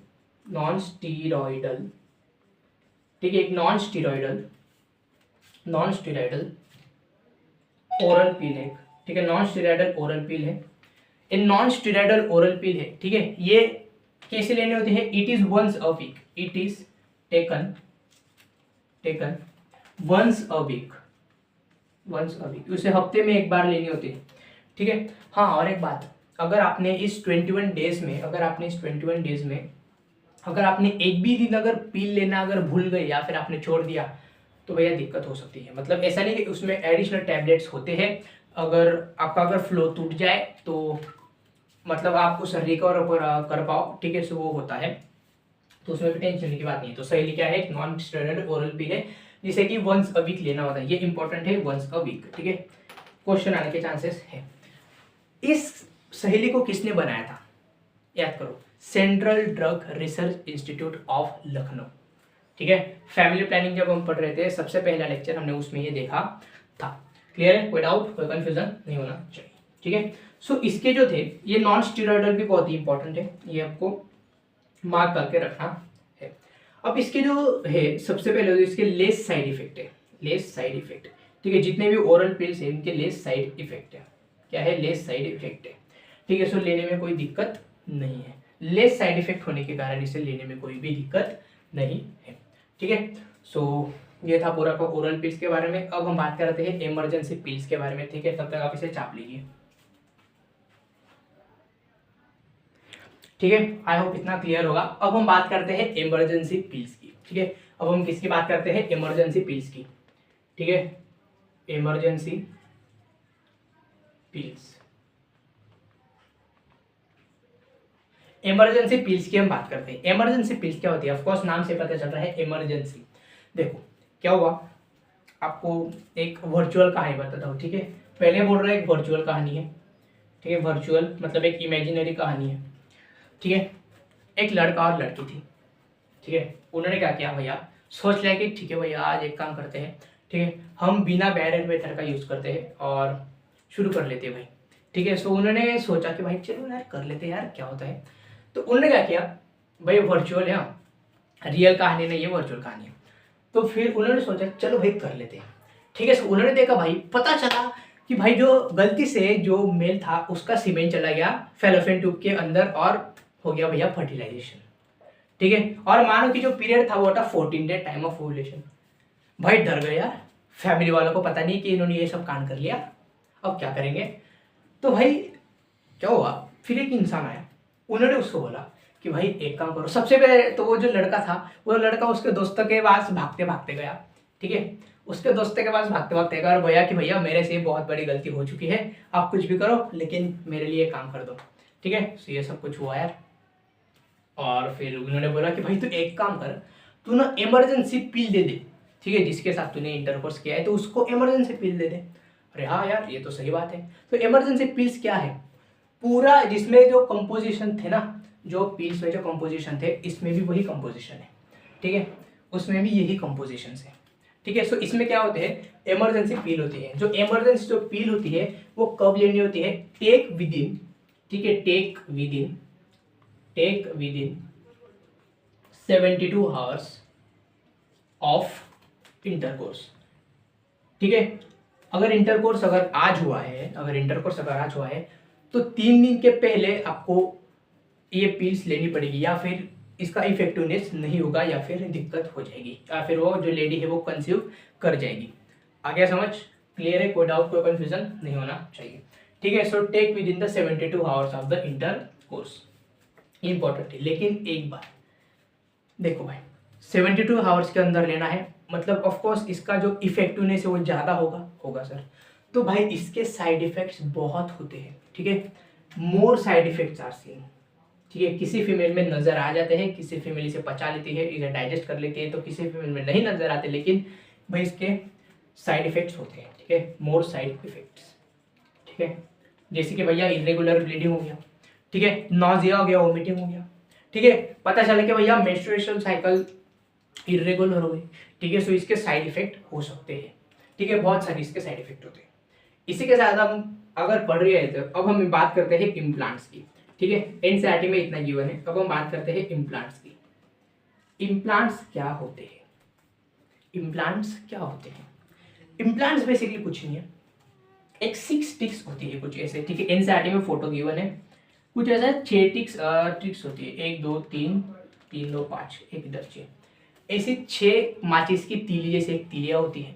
S1: ठीक है, एक नॉन स्टीरॉयडल ओरल पील है, ठीक है। नॉन स्टीरॉयडल ओरल पील है, नॉन स्टीरॉयडल ओरल पील है, ठीक है। ये कैसे लेने होते हैं? It is once a week, it is taken once a week, उसे हफ्ते में एक बार लेनी होती है, ठीक है। हाँ, और एक बात, अगर आपने इस 21 डेज में अगर आपने एक भी दिन अगर पील लेना अगर भूल गए या फिर आपने छोड़ दिया तो भैया दिक्कत हो सकती है। मतलब ऐसा नहीं कि उसमें एडिशनल टैबलेट्स होते हैं, अगर आपका फ्लो टूट जाए तो मतलब आप उसे रिकवर कर पाओ, ठीक है। सो वो होता है, तो उसमें भी टेंशन की बात नहीं है। तो सहेली क्या है? एक नॉन स्टेरॉइडल ओरल पील है जिसे कि वंस अ वीक लेना होता है, ये इंपॉर्टेंट है, वंस अ वीक, ठीक है। क्वेश्चन आने के चांसेस है। इस सहेली को किसने बनाया था? याद करो, central drug research institute of Lucknow, ठीक है। फैमिली प्लानिंग जब हम पढ़ रहे थे सबसे पहला लेक्चर हमने उसमें ये देखा था। क्लियर है? कोई डाउट, कोई कंफ्यूजन नहीं होना चाहिए, ठीक है। सो इसके जो थे ये नॉन स्टीरॉयडल भी बहुत ही इंपॉर्टेंट है, ये आपको मार्क करके रखना है। अब इसके जो है सबसे पहले तो इसके लेस साइड इफेक्ट है, ठीक है। जितने भी ओरल पिल्स है इनके लेस साइड इफेक्ट है। क्या है? लेस साइड इफेक्ट है, ठीक है। सो लेने में कोई दिक्कत नहीं है, लेस साइड इफेक्ट होने के कारण इसे लेने में कोई भी दिक्कत नहीं है, ठीक है। सो ये था पूरा का ओरल पिल्स के बारे में। अब हम बात करते हैं इमरजेंसी पिल्स के बारे में, ठीक है। तब तक आप इसे चाप लीजिए, ठीक है। आई होप इतना क्लियर होगा। अब हम बात करते हैं इमरजेंसी पिल्स की, ठीक है। अब हम किसकी बात करते हैं? इमरजेंसी पिल्स की, ठीक है। इमरजेंसी पिल्स की हम बात करते हैं। इमरजेंसी पिल्स क्या होती है? ऑफ कोर्स नाम से पता चल रहा है इमरजेंसी। देखो क्या हुआ, आपको एक वर्चुअल कहानी बताता हूँ, ठीक है। पहले बोल रहा है एक वर्चुअल कहानी है, ठीक है। वर्चुअल मतलब एक इमेजिनरी कहानी है, ठीक है। एक लड़का और लड़की थी, ठीक है। उन्होंने क्या किया भैया, सोच लिया कि ठीक है भैया आज एक काम करते हैं, ठीक है, हम बिना बैरियर मेथड का यूज़ करते हैं और शुरू कर लेते हैं भाई, ठीक है। सो उन्होंने सोचा कि भाई चलो यार कर लेते हैं यार, क्या होता है। तो उन्होंने क्या किया भाई, वर्चुअल है, रियल कहानी नहीं है, वर्चुअल कहानी है। तो फिर उन्होंने सोचा चलो भाई कर लेते हैं, ठीक है। सो उन्होंने देखा भाई, पता चला कि भाई जो गलती से जो मेल था उसका सीमेंट चला गया फेलोपियन ट्यूब के अंदर और हो गया भैया फर्टिलाइजेशन, ठीक है। और मानो कि जो पीरियड था वो था 14 डे टाइम ऑफ ओव्यूलेशन। भाई डर गए यार, फैमिली वालों को पता नहीं कि इन्होंने ये सब कांड कर लिया, अब क्या करेंगे। तो भाई क्या हुआ, फिर एक इंसान आया, उन्होंने उसको बोला कि भाई एक काम करो। सबसे पहले तो वो जो लड़का था, वो लड़का उसके दोस्तों के पास भागते भागते गया, ठीक है, उसके दोस्तों के पास भागते भागते गया और भैया कि भैया मेरे से बहुत बड़ी गलती हो चुकी है, आप कुछ भी करो लेकिन मेरे लिए काम कर दो, ठीक है। तो ये सब कुछ हुआ यार, और फिर उन्होंने बोला कि भाई तू एक काम कर, तू ना इमरजेंसी पिल दे दे, ठीक है, जिसके साथ तूने इंटरकोर्स किया है तो उसको इमरजेंसी पिल दे दे। अरे हाँ यार, ये तो सही बात है। तो इमरजेंसी पिल्स क्या है, पूरा जिसमें जो कंपोजिशन थे ना, जो पिल्स में जो कंपोजिशन थे, इसमें भी वही कंपोजिशन है, ठीक है, उसमें भी यही कंपोजिशन है, ठीक है। सो इसमें क्या होते हैं, इमरजेंसी पिल होती है। जो इमरजेंसी जो पिल होती है वो कब लेनी होती है, टेक विद इन, ठीक है, take within 72 hours of intercourse, ठीक है। अगर इंटरकोर्स अगर आज हुआ है तो 3 दिन के पहले आपको ये पिल्स लेनी पड़ेगी, या फिर इसका इफेक्टिवनेस नहीं होगा, या फिर दिक्कत हो जाएगी, या फिर वो जो लेडी है वो कंसीव कर जाएगी। आगे समझ क्लियर है, कोई डाउट कोई कंफ्यूजन नहीं होना चाहिए, ठीक है। So take within the 72 hours of the intercourse, important है। लेकिन एक बात देखो भाई, 72 आवर्स के अंदर लेना है, मतलब ऑफ कोर्स इसका जो इफेक्टिवनेस है वो ज़्यादा होगा सर। तो भाई इसके साइड इफेक्ट्स बहुत होते हैं, ठीक है, more side effects are seen, ठीक है। किसी फीमेल में नज़र आ जाते हैं, किसी फीमेल इसे पचा लेती है, इसे डाइजेस्ट कर लेती है, तो किसी फीमेल में नहीं नज़र आते, लेकिन भाई इसके साइड इफेक्ट्स होते हैं, ठीक है, मोर साइड इफेक्ट्स, ठीक है। जैसे कि भैया इरेगुलर ब्लीडिंग हो गया, ठीक है, नॉजिया हो गया, वोमिटिंग हो गया, ठीक है, पता चला कि भैया मेंस्ट्रुएशन साइकिल इरेगुलर हो गई, ठीक है। सो इसके साइड इफेक्ट हो सकते हैं, ठीक है, बहुत सारे इसके साइड इफेक्ट होते हैं। इसी के साथ हम अगर पढ़ रहे हैं तो अब हम बात करते हैं इम्प्लांट्स की, ठीक है। एनसीईआरटी में इतना गिवन है। अब हम बात करते हैं इम्प्लांट्स की। इम्प्लांट्स क्या होते हैं, इम्प्लांट्स बेसिकली कुछ नहीं है, एक 6 टिक्स होती है कुछ ऐसे, ठीक है। एनसीईआरटी में फोटो गिवन है, कुछ ऐसा 6 टिक्स होती है, 1 2 3 3 2 5, एक इधर 6, ऐसे 6 माचिस की तीली जैसे एक तीलियां होती है।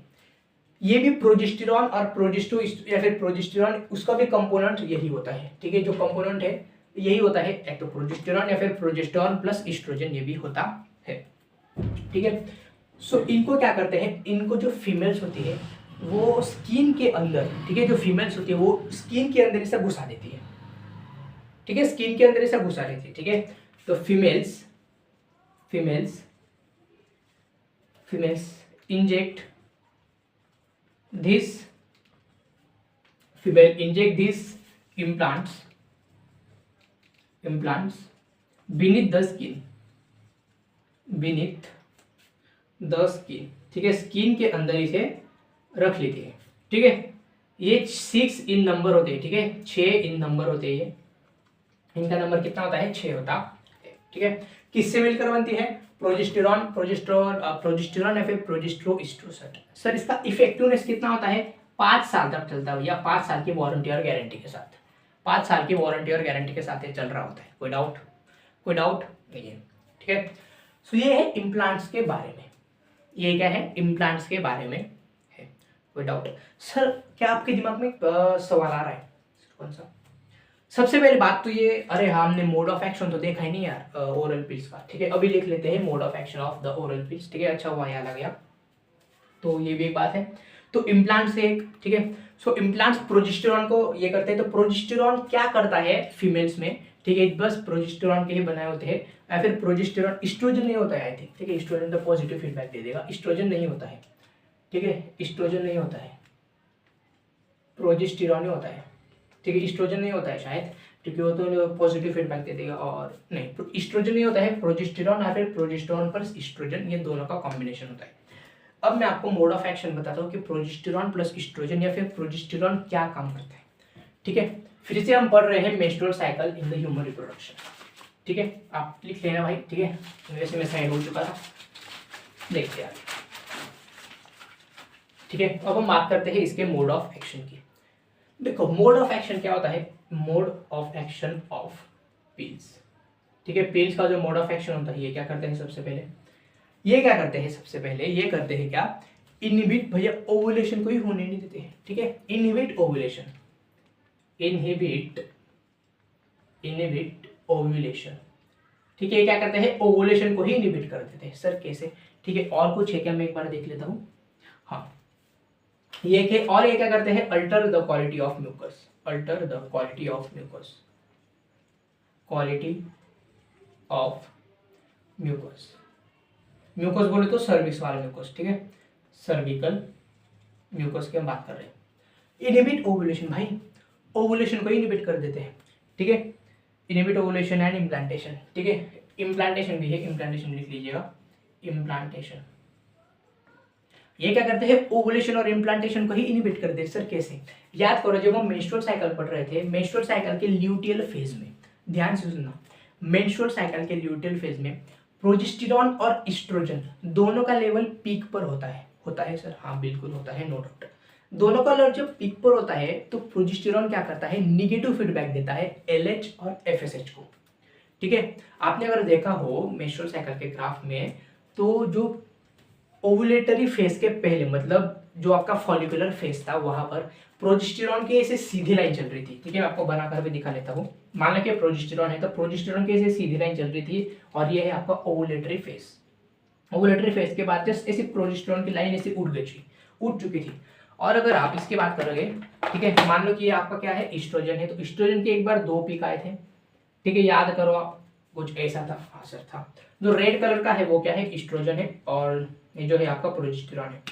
S1: ये भी प्रोजेस्टेरॉन और प्रोजेस्टो या फिर प्रोजेस्टेरॉन, उसका भी कंपोनेंट यही होता है, ठीक है, जो कंपोनेंट है यही होता है, एक तो प्रोजेस्टेरॉन या फिर प्रोजेस्टेरॉन प्लस एस्ट्रोजन, ये भी होता है, ठीक है। सो इनको क्या करते हैं, इनको जो फीमेल्स होती है वो स्किन के अंदर, ठीक है, जो फीमेल्स होती है वो स्किन के अंदर इसे घुसा देती है, ठीक है, स्किन के अंदर इसे घुसा देती है, ठीक है। तो females inject this implants beneath the skin, ठीक है, स्किन के अंदर इसे रख लेती है, ठीक है। ये 6 इन नंबर होते हैं, ठीक है, 6 इन नंबर होते हैं, इनका नंबर कितना होता है, 6 होता है, ठीक है। किससे मिलकर बनती है, प्रोजेस्टेरॉन या फिर प्रोजेस्टेरोएस्ट्रोजन। सर इसका इफेक्टिवनेस कितना होता है, 5 साल तक चलता है, या 5 साल की वारंटी और गारंटी के साथ, 5 साल की वारंटी और गारंटी के साथ ये चल रहा होता है। कोई डाउट नहीं है, ठीक है। सो ये है इम्प्लांट्स के बारे में, ये क्या है, इम्प्लांट्स के बारे में है। कोई डाउट सर, क्या आपके दिमाग में सवाल आ रहा है, कौन सा? सबसे पहली बात तो ये, अरे हाँ हमने मोड ऑफ एक्शन तो देखा ही नहीं यार ओरल पिल्स का, ठीक है। अभी लिख लेते हैं mode of action of the oral pills, ठीक है, अच्छा हुआ याद आ गया, तो ये भी एक बात है। तो इम्प्लांट से एक, ठीक है। सो इम्प्लांट्स प्रोजेस्टेरॉन को ये करते हैं, तो प्रोजेस्टेरॉन क्या करता है फीमेल्स में, ठीक है, बस प्रोजेस्टेरॉन के ही बनाए होते हैं, या फिर प्रोजेस्टेरॉन, एस्ट्रोजन नहीं होता है आई थिंक, ठीक है, एस्ट्रोजन तो पॉजिटिव फीडबैक दे देगा, एस्ट्रोजन नहीं होता है, ठीक है, एस्ट्रोजन नहीं होता है, प्रोजेस्टेरॉन ही होता है, ठीक है, एस्ट्रोजन नहीं होता है शायद, क्योंकि वो तो पॉजिटिव फीडबैक दे देगा, और नहीं, एस्ट्रोजन नहीं होता है, प्रोजेस्टेरॉन या फिर प्रोजेस्टेरॉन प्लस एस्ट्रोजन, ये दोनों का कॉम्बिनेशन होता है। अब मैं आपको मोड ऑफ एक्शन बताता हूँ कि प्रोजेस्टेरॉन प्लस एस्ट्रोजन या फिर प्रोजेस्टेरॉन क्या काम करता है, ठीक है। फिर से हम पढ़ रहे हैं menstrual cycle in the human reproduction, ठीक है, आप लिख लेना भाई, ठीक है, वैसे मैं साइड हो चुका था, देखते हैं, ठीक है। अब हम बात करते हैं इसके मोड ऑफ एक्शन की। देखो मोड ऑफ एक्शन क्या होता है, mode of action of pills, ठीक है, पिल्स का जो मोड ऑफ एक्शन होता है, ये क्या करते हैं सबसे पहले, ये करते हैं क्या, इनहिबिट, भैया ओवुलेशन को ही होने नहीं देते हैं, ठीक है, इनहिबिट ओवुलेशन, ठीक है, ये क्या करते हैं, ओवुलेशन को ही इनहिबिट कर देते हैं। सर कैसे? ठीक है, और कुछ है क्या, मैं एक बार देख लेता हूँ। हाँ, ये के और ये क्या करते हैं, alter the quality of mucus, alter the quality of mucus, quality of mucus. Mucus बोले तो सर्विक्स वाला म्यूकस, ठीक है, सर्विकल म्यूकस की हम बात कर रहे हैं। इनहिबिट ओवुलेशन, भाई ओवुलेशन को इनहिबिट कर देते हैं, ठीक है, इनहिबिट ओवुलेशन एंड इम्प्लांटेशन, ठीक है, इम्प्लांटेशन भी है, इम्प्लांटेशन लिख लीजिएगा, इम्प्लांटेशन। ये क्या करते हैं, ओवुलेशन और इम्प्लांटेशन को ही इनहिबिट कर देते हैं। सर कैसे? याद करो, जब हम मेंस्ट्रुअल साइकिल पढ़ रहे थे, मेंस्ट्रुअल साइकिल के ल्यूटियल फेज में, ध्यान से सुनना, मेंस्ट्रुअल साइकिल के ल्यूटियल फेज में प्रोजेस्टेरॉन और एस्ट्रोजन दोनों का लेवल पीक पर होता है। होता है सर? हाँ बिल्कुल होता है, नो डाउट। दोनों का लेवल जब पीक पर होता है तो प्रोजेस्टेरॉन क्या करता है, निगेटिव फीडबैक देता है LH और FSH को, ठीक है। आपने अगर देखा हो मेंस्ट्रुअल साइकिल के ग्राफ में, तो जो ओवुलेटरी फेज के पहले, मतलब जो आपका फॉलिकुलर फेज था, वहां पर प्रोजेस्टेरॉन की ऐसे सीधी लाइन चल रही थी, ठीक है, मैं आपको बनाकर भी दिखा लेता हूँ। मान लो कि प्रोजेस्टेरॉन है, तो प्रोजेस्टेरॉन की ऐसे सीधी लाइन चल रही थी, और ये है आपका ओवुलेटरी फेज। ओवुलेटरी फेज के बाद जस्ट ऐसे प्रोजेस्टेरॉन की लाइन ऐसे उठ चुकी थी। और अगर आप इसकी बात करोगे, ठीक है, मान लो कि ये आपका क्या है, एस्ट्रोजन है, तो एस्ट्रोजन के एक बार 2 पीक आए थे, ठीक है, याद करो आप, कुछ ऐसा था, हाँ सर था। जो रेड कलर का है वो क्या है, एस्ट्रोजन है, और ये जो है आपका प्रोजेस्टेरॉन है।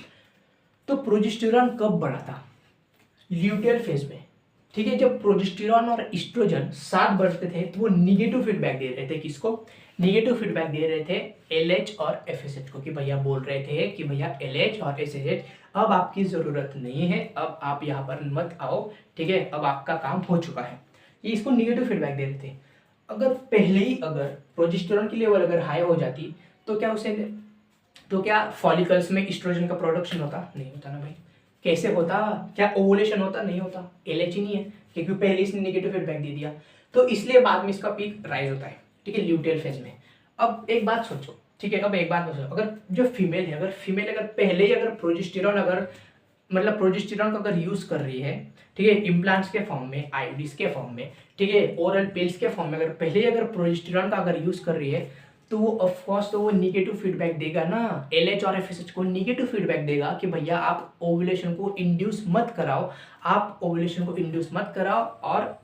S1: तो प्रोजेस्टेरॉन कब बढ़ा था, ल्यूटियल फेज में, ठीक है। जब प्रोजेस्टेरॉन और एस्ट्रोजन साथ बढ़ते थे तो वो निगेटिव फीडबैक दे रहे थे, किसको, निगेटिव फीडबैक दे रहे थे LH और FSH को, कि भैया बोल रहे थे कि भैया LH और FSH अब आपकी जरूरत नहीं है, अब आप यहाँ पर मत आओ, ठीक है, अब आपका काम हो चुका है। ये इसको निगेटिव फीडबैक दे रहे थे। अगर पहले ही अगर प्रोजेस्टेरॉन की लेवल अगर हाई हो जाती, तो क्या उसे, तो क्या फॉलिकल्स में एस्ट्रोजन का प्रोडक्शन होता? नहीं होता ना भाई। कैसे होता, क्या ओवुलेशन होता? नहीं होता, LH ही नहीं है, क्योंकि पहले इसने नेगेटिव फीडबैक दे दिया। तो इसलिए बाद में इसका पीक राइज होता है, ठीक है, ल्यूटियल फेज में। अब एक बात सोचो, ठीक है, अब एक बात सोचो, अगर जो फीमेल है, अगर फीमेल अगर पहले ही अगर प्रोजेस्टेरॉन अगर मतलब प्रोजेस्टेरॉन का अगर यूज कर रही है, ठीक है, इम्प्लांट्स के फॉर्म में, आईओडीज के फॉर्म में, ठीक है, ओरल पिल्स के फॉर्म में, अगर पहले ही अगर प्रोजेस्टेरॉन का अगर यूज कर रही है, तो वो ऑफकोर्स तो वो निगेटिव फीडबैक देगा ना, LH और FSH को निगेटिव फीडबैक देगा कि भैया आप ओवुलेशन को इंड्यूस मत कराओ, आप ओवुलेशन को इंड्यूस मत कराओ, और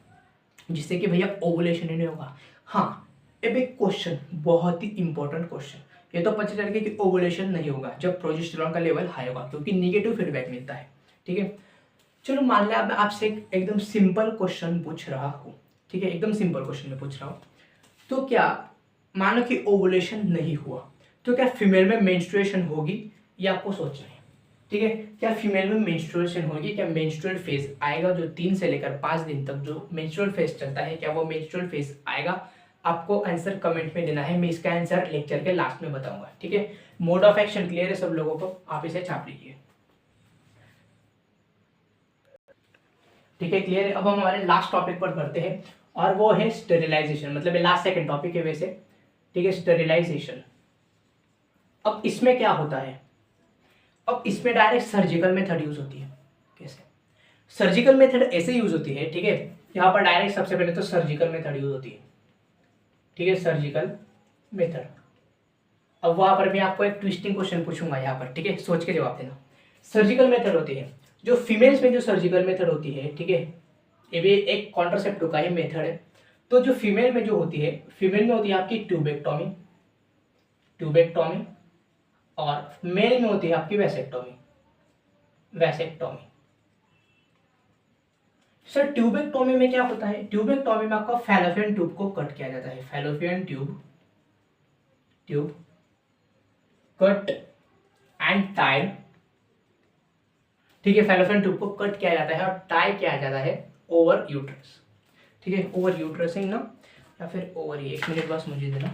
S1: जिससे कि भैया ओवुलेशन ही नहीं होगा। हाँ, अब एक क्वेश्चन, बहुत ही इंपॉर्टेंट क्वेश्चन, ये तो पता चल गया कि ओवुलेशन नहीं होगा जब प्रोजेस्टेरॉन का लेवल हाई होगा, क्योंकि निगेटिव फीडबैक मिलता है, ठीक है। चलो मान लिया मैं आपसे एकदम सिंपल क्वेश्चन पूछ रहा हूँ, ठीक है, एकदम सिंपल क्वेश्चन में पूछ रहा हूँ। तो क्या मानो कि ओवुलेशन नहीं हुआ, तो क्या फीमेल में मेंस्ट्रुएशन होगी, ये आपको सोचना है, ठीक है। क्या फीमेल में मेंस्ट्रुएशन होगी, क्या मेंस्ट्रुअल फेज आएगा, जो 3 से लेकर 5 दिन तक जो मेंस्ट्रुअल फेज चलता है, क्या वो मेंस्ट्रुअल फेज आएगा? आपको आंसर कमेंट में देना है, मैं इसका आंसर लेक्चर के लास्ट में बताऊंगा, ठीक है। मोड ऑफ एक्शन क्लियर है सब लोगों को? आप इसे छाप लीजिए, ठीक है, क्लियर है। अब हम हमारे लास्ट टॉपिक पर बढ़ते हैं, और वो है स्टेरिलाइजेशन, मतलब लास्ट सेकंड टॉपिक है वैसे, ठीक है, स्टेरिलाइजेशन। अब इसमें क्या होता है, अब इसमें डायरेक्ट सर्जिकल मेथड यूज होती है। कैसे? सर्जिकल मेथड ऐसे यूज होती है, ठीक है, यहाँ पर डायरेक्ट सबसे पहले तो सर्जिकल मेथड यूज होती है, ठीक है, सर्जिकल मेथड। अब वहां पर मैं आपको एक ट्विस्टिंग क्वेश्चन पूछूंगा यहाँ पर, ठीक है, सोच के जवाब देना। सर्जिकल मेथड होती है, जो फीमेल्स में जो सर्जिकल मेथड होती है, ठीक है, ये भी एक कॉन्ट्रासेप्टिव का ही मेथड है। तो जो फीमेल में जो होती है, फीमेल में होती है आपकी ट्यूबेक्टोमी, ट्यूबेक्टोमी, और मेल में होती है आपकी वैसेक्टोमी, वैसेक्टोमी। सर ट्यूबेक्टोमी में क्या होता है? ट्यूबेक्टोमी में आपका फैलोपियन ट्यूब को कट किया जाता है, fallopian tube cut and tied, ठीक है, फैलोपियन ट्यूब को कट किया जाता है और टाई किया जाता है ओवर यूट्रस, ठीक है, ओवर यूट्रस है ना, या फिर ओवर ही, 1 मिनट बस मुझे देना,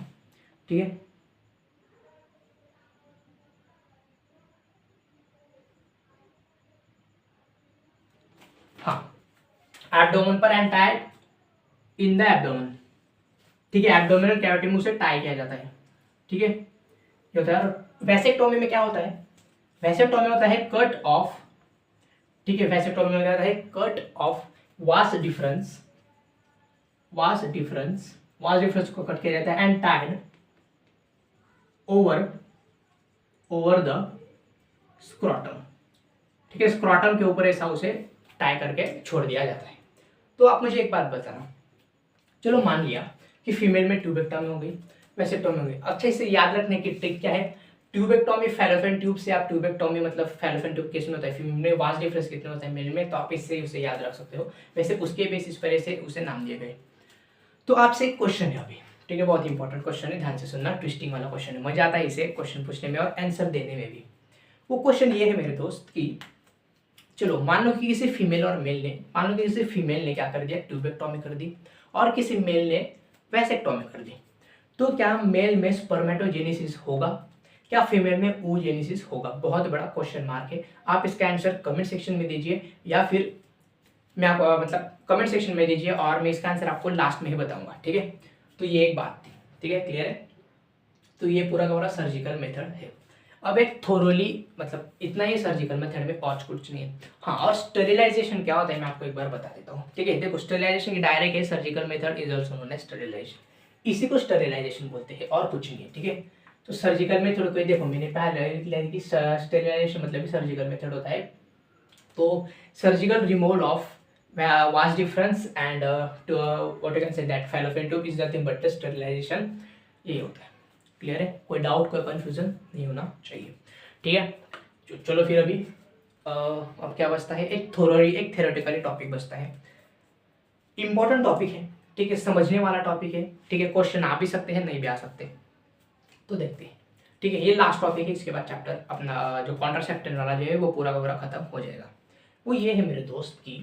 S1: ठीक है। हाँ, एब्डोमेन पर and tied in the abdomen, ठीक है, एब्डोमिनल कैविटी में उसे टाई किया जाता है, ठीक है, ये होता है। वैसेक्टोमी में क्या होता है? वैसेक्टोमी होता है कट ऑफ, ठीक है, वैसेक्टोमी में क्या होता है? Cut off vas deferens vas deferens को कट किया जाता है and tied over the scrotum, ठीक है, स्क्रॉटम के ऊपर ऐसा उसे टाई करके छोड़ दिया जाता है। तो आप मुझे एक बात बताना, चलो मान लिया कि फीमेल में ट्यूबेक्टॉमी हो गई, वेसेक्टॉमी हो गई। अच्छा, इसे याद रखने की ट्रिक क्या है, ट्यूबेक्टॉमी फैलोपियन ट्यूब से आप ट्यूबेक्टॉमी मतलब फैलोपियन ट्यूब किसमें होता है, फीमेल में, वास्ट डिफरेंस कितना होता है मेल में, तो आप इससे उसे याद रख सकते हो। वैसे उसके बेसिस पर ऐसे उसे नाम दिए गए। तो आपसे एक क्वेश्चन है अभी, ठीक है, बहुत इंपॉर्टेंट क्वेश्चन है, ध्यान से सुनना, ट्विस्टिंग वाला क्वेश्चन है, मजा आता है इसे क्वेश्चन पूछने में और आंसर देने में भी। वो क्वेश्चन ये है मेरे दोस्त कि चलो मान लो कि किसी फीमेल और मेल ने, मान लो कि किसी फीमेल ने क्या कर दिया, ट्यूबेक्टॉमी कर दी और किसी मेल ने वैसेक्टॉमी कर दी, तो क्या मेल में स्पर्मेटोजेनेसिस होगा, क्या फीमेल में oogenesis होगा? बहुत बड़ा क्वेश्चन मार्क है। आप इसका आंसर कमेंट सेक्शन में दीजिए या फिर मैं आपको मतलब कमेंट सेक्शन में दीजिए और मैं इसका आंसर आपको लास्ट में ही बताऊंगा, ठीक है। तो ये एक बात थी, ठीक है, क्लियर है। तो ये पूरा का पूरा सर्जिकल मेथड है। अब एक थोरोली मतलब इतना ही सर्जिकल मेथड में और कुछ नहीं है। हाँ, और स्टेरिलाइजेशन क्या होता है मैं आपको एक बार बता देता हूँ, ठीक है। देखो, स्टेरिलाइजेशन की डायरेक्ट है, surgical method is also known as sterilization, इसी को स्टेरिलाइजेशन बोलते हैं और कुछ नहीं है, ठीक है। तो सर्जिकल मेथड को देखो, मैंने पहले लिखा कि स्टेरिलाइजेशन मतलब सर्जिकल मेथड होता है। तो surgical removal of vast difference and what you can say that fallopian tube is nothing but the sterilization, यही होता है। क्लियर है, कोई डाउट कोई कंफ्यूजन नहीं होना चाहिए, ठीक है। चलो फिर अभी अब क्या बचता है, एक थ्योरेटिकली टॉपिक बचता है, इंपॉर्टेंट टॉपिक है, ठीक है, समझने वाला टॉपिक है, ठीक है, क्वेश्चन आ भी सकते हैं नहीं भी आ सकते, तो देखते हैं, ठीक है। ये लास्ट टॉपिक है, इसके बाद चैप्टर अपना जो कॉन्ट्रासेप्शन वाला जो है वो पूरा का पूरा खत्म हो जाएगा। वो ये है मेरे दोस्त की,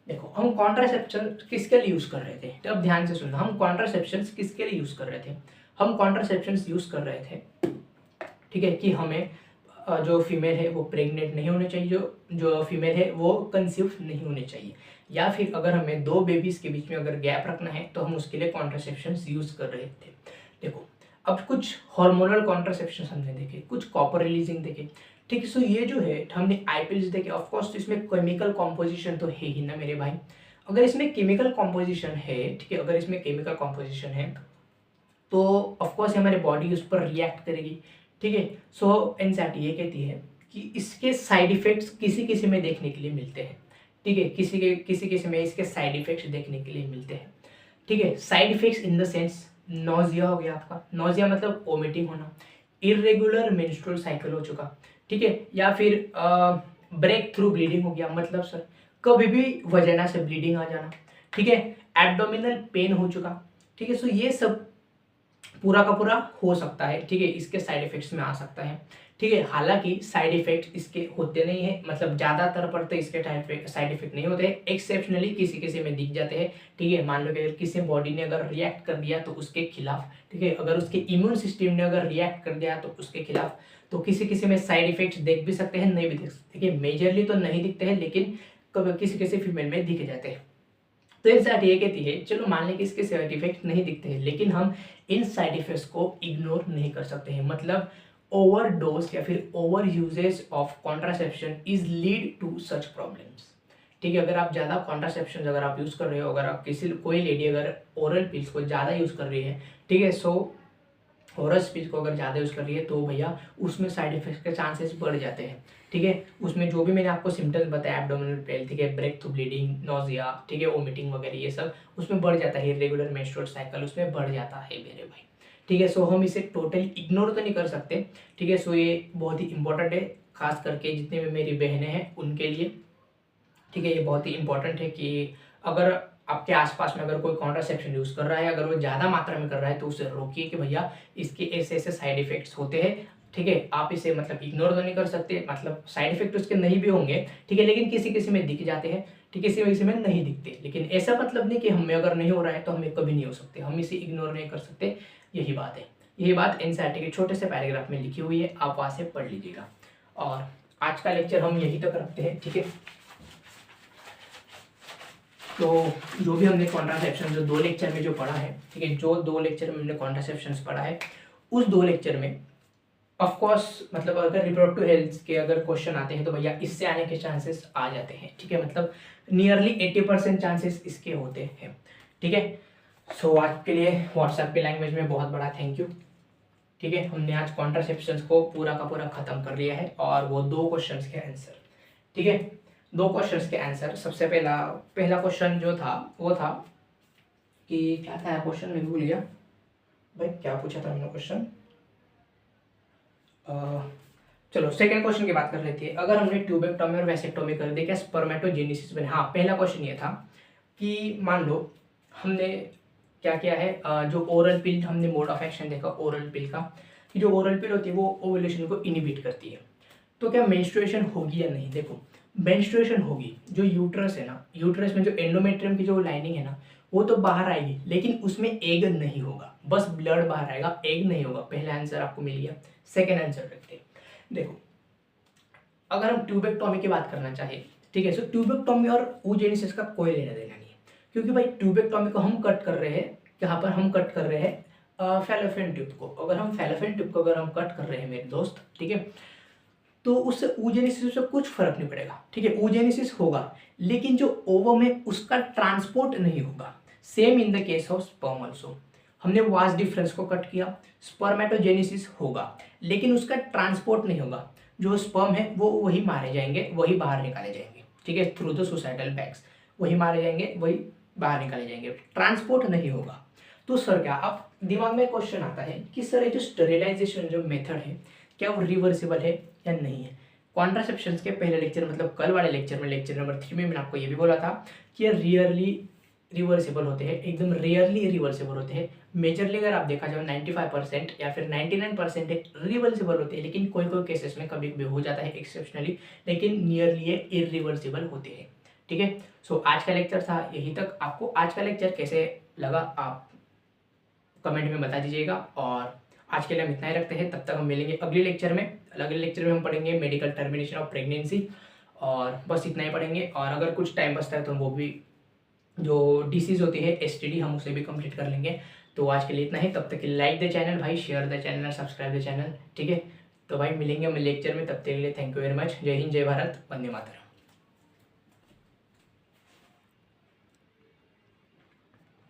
S1: देखो हम कॉन्ट्रासेप्शन किसके लिए यूज़ कर रहे थे, तो अब ध्यान से सुनना, हम कॉन्ट्रासेप्शन किसके लिए यूज़ कर रहे थे, हम कॉन्ट्रासेप्शन यूज़ कर रहे थे, ठीक है, कि हमें जो फीमेल है वो प्रेग्नेंट नहीं होने चाहिए, जो फीमेल है वो कंसीव नहीं होने चाहिए, या फिर अगर हमें दो बेबीज के बीच में अगर गैप रखना है तो हम उसके लिए कॉन्ट्रासेप्शन यूज़ कर रहे थे। देखो, अब कुछ हार्मोनल कॉन्ट्रासेप्शन हमने देखे, कुछ कॉपर रिलीजिंग देखे, ठीक है। सो ये जो है हमने आईपीएल्स देखे, ऑफकोर्स तो इसमें केमिकल कॉम्पोजिशन तो है ही ना मेरे भाई। अगर इसमें केमिकल कॉम्पोजिशन है, ठीक है, अगर इसमें केमिकल कॉम्पोजिशन है तो ऑफकोर्स हमारी बॉडी उस पर रिएक्ट करेगी, ठीक है। सो एनएसआरटी ये कहती है कि इसके साइड इफेक्ट्स किसी किसी में देखने के लिए मिलते हैं, ठीक है, किसी किसी में इसके साइड इफेक्ट्स देखने के लिए मिलते हैं, ठीक है। Side effects in the sense, nausea हो गया आपका, नोजिया मतलब वोमिटिंग होना, इरेगुलर मेंस्ट्रुअल साइकिल हो चुका, ठीक है, या फिर ब्रेक थ्रू ब्लीडिंग हो गया, मतलब सर कभी भी वजाना से ब्लीडिंग आ जाना, ठीक है, एब्डोमिनल पेन हो चुका, ठीक है। सो ये सब पूरा का पूरा हो सकता है, ठीक है, इसके साइड इफेक्ट्स में आ सकता है, ठीक है। हालांकि साइड इफेक्ट इसके होते नहीं है, मतलब ज़्यादातर पर तो इसके साइड इफेक्ट नहीं होते, एक्सेप्शनली किसी किसी में दिख जाते हैं, ठीक है। मान लो कि अगर किसी बॉडी ने अगर रिएक्ट कर दिया तो उसके खिलाफ, ठीक है, अगर उसके इम्यून सिस्टम ने अगर रिएक्ट कर दिया तो उसके खिलाफ, तो किसी किसी में साइड इफेक्ट्स देख भी सकते हैं, नहीं भी देख सकते, ठीक है। मेजरली तो नहीं दिखते हैं, लेकिन कभी किसी किसी फीमेल में दिख जाते हैं। तो एनएसआरटी ये कहती है, चलो मान लें कि इसके साइड इफेक्ट नहीं दिखते हैं, लेकिन हम इन साइड इफेक्ट्स को इग्नोर नहीं कर सकते हैं। मतलब ओवरडोज या फिर over usage of contraception is lead to such problems, ठीक है। अगर आप ज़्यादा कॉन्ट्रासेप्शन अगर आप यूज़ कर रहे हो, अगर आप कोई लेडी अगर ओरल पिल्स को ज़्यादा यूज़ कर रही है, ठीक है, सो ओरल पिल्स को अगर ज़्यादा यूज़ कर रही है तो भैया उसमें साइड इफेक्ट्स के चांसेस बढ़ जाते हैं, ठीक है। उसमें जो भी मैंने आपको सिम्टम्स बताया, एब्डोमिनल पेन, ठीक है, ब्रेक थ्रू ब्लीडिंग, नोजिया, ठीक है, वोमिटिंग वगैरह, ये सब उसमें बढ़ जाता है, इरेगुलर मेंस्ट्रुअल साइकिल उसमें बढ़ जाता है मेरे भाई, ठीक है। सो हम इसे टोटली इग्नोर तो नहीं कर सकते, ठीक है। सो ये बहुत ही इंपॉर्टेंट है, खास करके जितने भी मेरी बहनें हैं उनके लिए, ठीक है। ये बहुत ही इंपॉर्टेंट है कि अगर आपके आसपास में अगर कोई कॉन्ट्रासेप्शन यूज़ कर रहा है, अगर वो ज़्यादा मात्रा में कर रहा है तो उसे रोकिए कि भैया इसके ऐसे ऐसे साइड इफेक्ट्स होते हैं, ठीक है। आप इसे मतलब इग्नोर तो नहीं कर सकते, मतलब साइड इफेक्ट उसके नहीं भी होंगे, ठीक है, लेकिन किसी किसी में दिख जाते हैं, ठीक है, किसी में नहीं दिखते, लेकिन ऐसा मतलब नहीं कि हमें अगर नहीं हो रहा है तो हमें कभी नहीं हो सकते, हम इसे इग्नोर नहीं कर सकते, यही बात है। यही बात एनसीईआरटी के छोटे से पैराग्राफ में लिखी हुई है, आप वहाँ से पढ़ लीजिएगा। और आज का लेक्चर हम यहीं तक रखते हैं, ठीक है। तो जो भी हमने कॉन्ट्रासेप्शन जो 2 लेक्चर में जो पढ़ा है, ठीक है, जो 2 लेक्चर में हमने कॉन्ट्रासेप्शन पढ़ा है, उस 2 लेक्चर में ऑफ कोर्स मतलब अगर रिप्रोडक्टिव हेल्थ के अगर क्वेश्चन आते हैं तो भैया इससे आने के चांसेस आ जाते हैं, ठीक है, मतलब नियरली 80% चांसेस इसके होते हैं, ठीक है। सो आज के लिए व्हाट्सएप की लैंग्वेज में बहुत बड़ा थैंक यू। ठीक है, हमने आज कॉन्ट्रासेप्शंस को पूरा का पूरा खत्म कर लिया है और वो 2 क्वेश्चंस के आंसर। ठीक है, 2 क्वेश्चंस के आंसर। सबसे पहला क्वेश्चन जो था वो था कि क्या था क्वेश्चन, मैं भूल गया भाई, क्या पूछा था हमने क्वेश्चन। चलो सेकंड क्वेश्चन की बात कर लेते हैं। अगर हमने ट्यूबेक्टोमी और वैसेक्टोमी कर दी, क्या स्पर्मेटोजेनेसिस बने? हाँ, पहला क्वेश्चन ये था कि मान लो हमने क्या किया है, जो ओरल पिल हमने मोड ऑफ एक्शन देखा ओरल पिल का, कि जो ओरल पिल होती है वो ओव्यूलेशन को इनिबिट करती है। तो क्या मेंस्ट्रुएशन होगी या नहीं? देखो, मेंस्ट्रुएशन होगी। जो यूट्रस है ना, यूट्रस में जो एंडोमेट्रियम की जो लाइनिंग है ना, वो तो बाहर आएगी, लेकिन उसमें एग नहीं होगा, बस ब्लड बाहर आएगा, एग नहीं होगा। पहला आंसर आपको मिल गया। सेकेंड आंसर रखते हैं। देखो, अगर हम ट्यूबेक्टोमी की बात करना चाहे, ठीक है, सो ट्यूबेक्टोमी और oogenesis का कोई लेना देना नहीं है, क्योंकि भाई ट्यूबेक्टोमी को हम कट कर रहे हैं, यहाँ पर हम कट कर रहे हैं फैलोपियन ट्यूब को। अगर हम फैलोपियन ट्यूब को अगर हम कट कर रहे हैं मेरे दोस्त, ठीक है, तो उससे oogenesis से कुछ फर्क नहीं पड़ेगा। ठीक है, oogenesis होगा, लेकिन जो ओवम है उसका ट्रांसपोर्ट नहीं होगा। Same in the case of sperm also. हमने वास डिफरेंस को कट किया, स्पर्मेटोजेनेसिस होगा, लेकिन उसका ट्रांसपोर्ट नहीं होगा। जो स्पर्म है वो वही मारे जाएंगे, वही बाहर निकाले जाएंगे। ठीक है, थ्रू द सुसाइडल बैग्स वही मारे जाएंगे, वही बाहर निकाले जाएंगे, ट्रांसपोर्ट नहीं होगा। तो सर क्या, अब दिमाग में क्वेश्चन आता है कि सर ये जो स्टेरिलाइजेशन जो मेथड है, क्या वो रिवर्सिबल है या नहीं है? कॉन्ट्रासेप्शंस के पहले लेक्चर, मतलब कल वाले लेक्चर में, लेक्चर नंबर 3 में मैंने आपको ये भी बोला था कि ये रियरली रिवर्सिबल होते हैं, एकदम रेयरली रिवर्सिबल होते हैं। मेजरली अगर आप देखा जाए 95% या फिर 99% रिवर्सिबल होते हैं, लेकिन कोई कोई केसेस में कभी कभी हो जाता है एक्सेप्शनली, लेकिन नियरली ये इरिवर्सिबल होते हैं। ठीक है, सो आज का लेक्चर था यही तक। आपको आज का लेक्चर कैसे लगा आप कमेंट में बता दीजिएगा, और आज के लिए हम इतना ही रखते हैं। तब तक हम मिलेंगे अगले लेक्चर में। अगले लेक्चर में हम पढ़ेंगे मेडिकल टर्मिनेशन ऑफ प्रेगनेंसी, और बस इतना ही पढ़ेंगे। और अगर कुछ टाइम बचता है तो हम वो भी, जो डिसीज़ होती है एसटीडी, हम उसे भी कंप्लीट कर लेंगे। तो आज के लिए इतना ही। तब तक लाइक द चैनल भाई, share the channel, subscribe the channel. ठीक है, तो भाई मिलेंगे हम लेक्चर में, तब तक के लिए थैंक यू वेरी मच। जय हिंद, जय भारत, वंदे मातरम।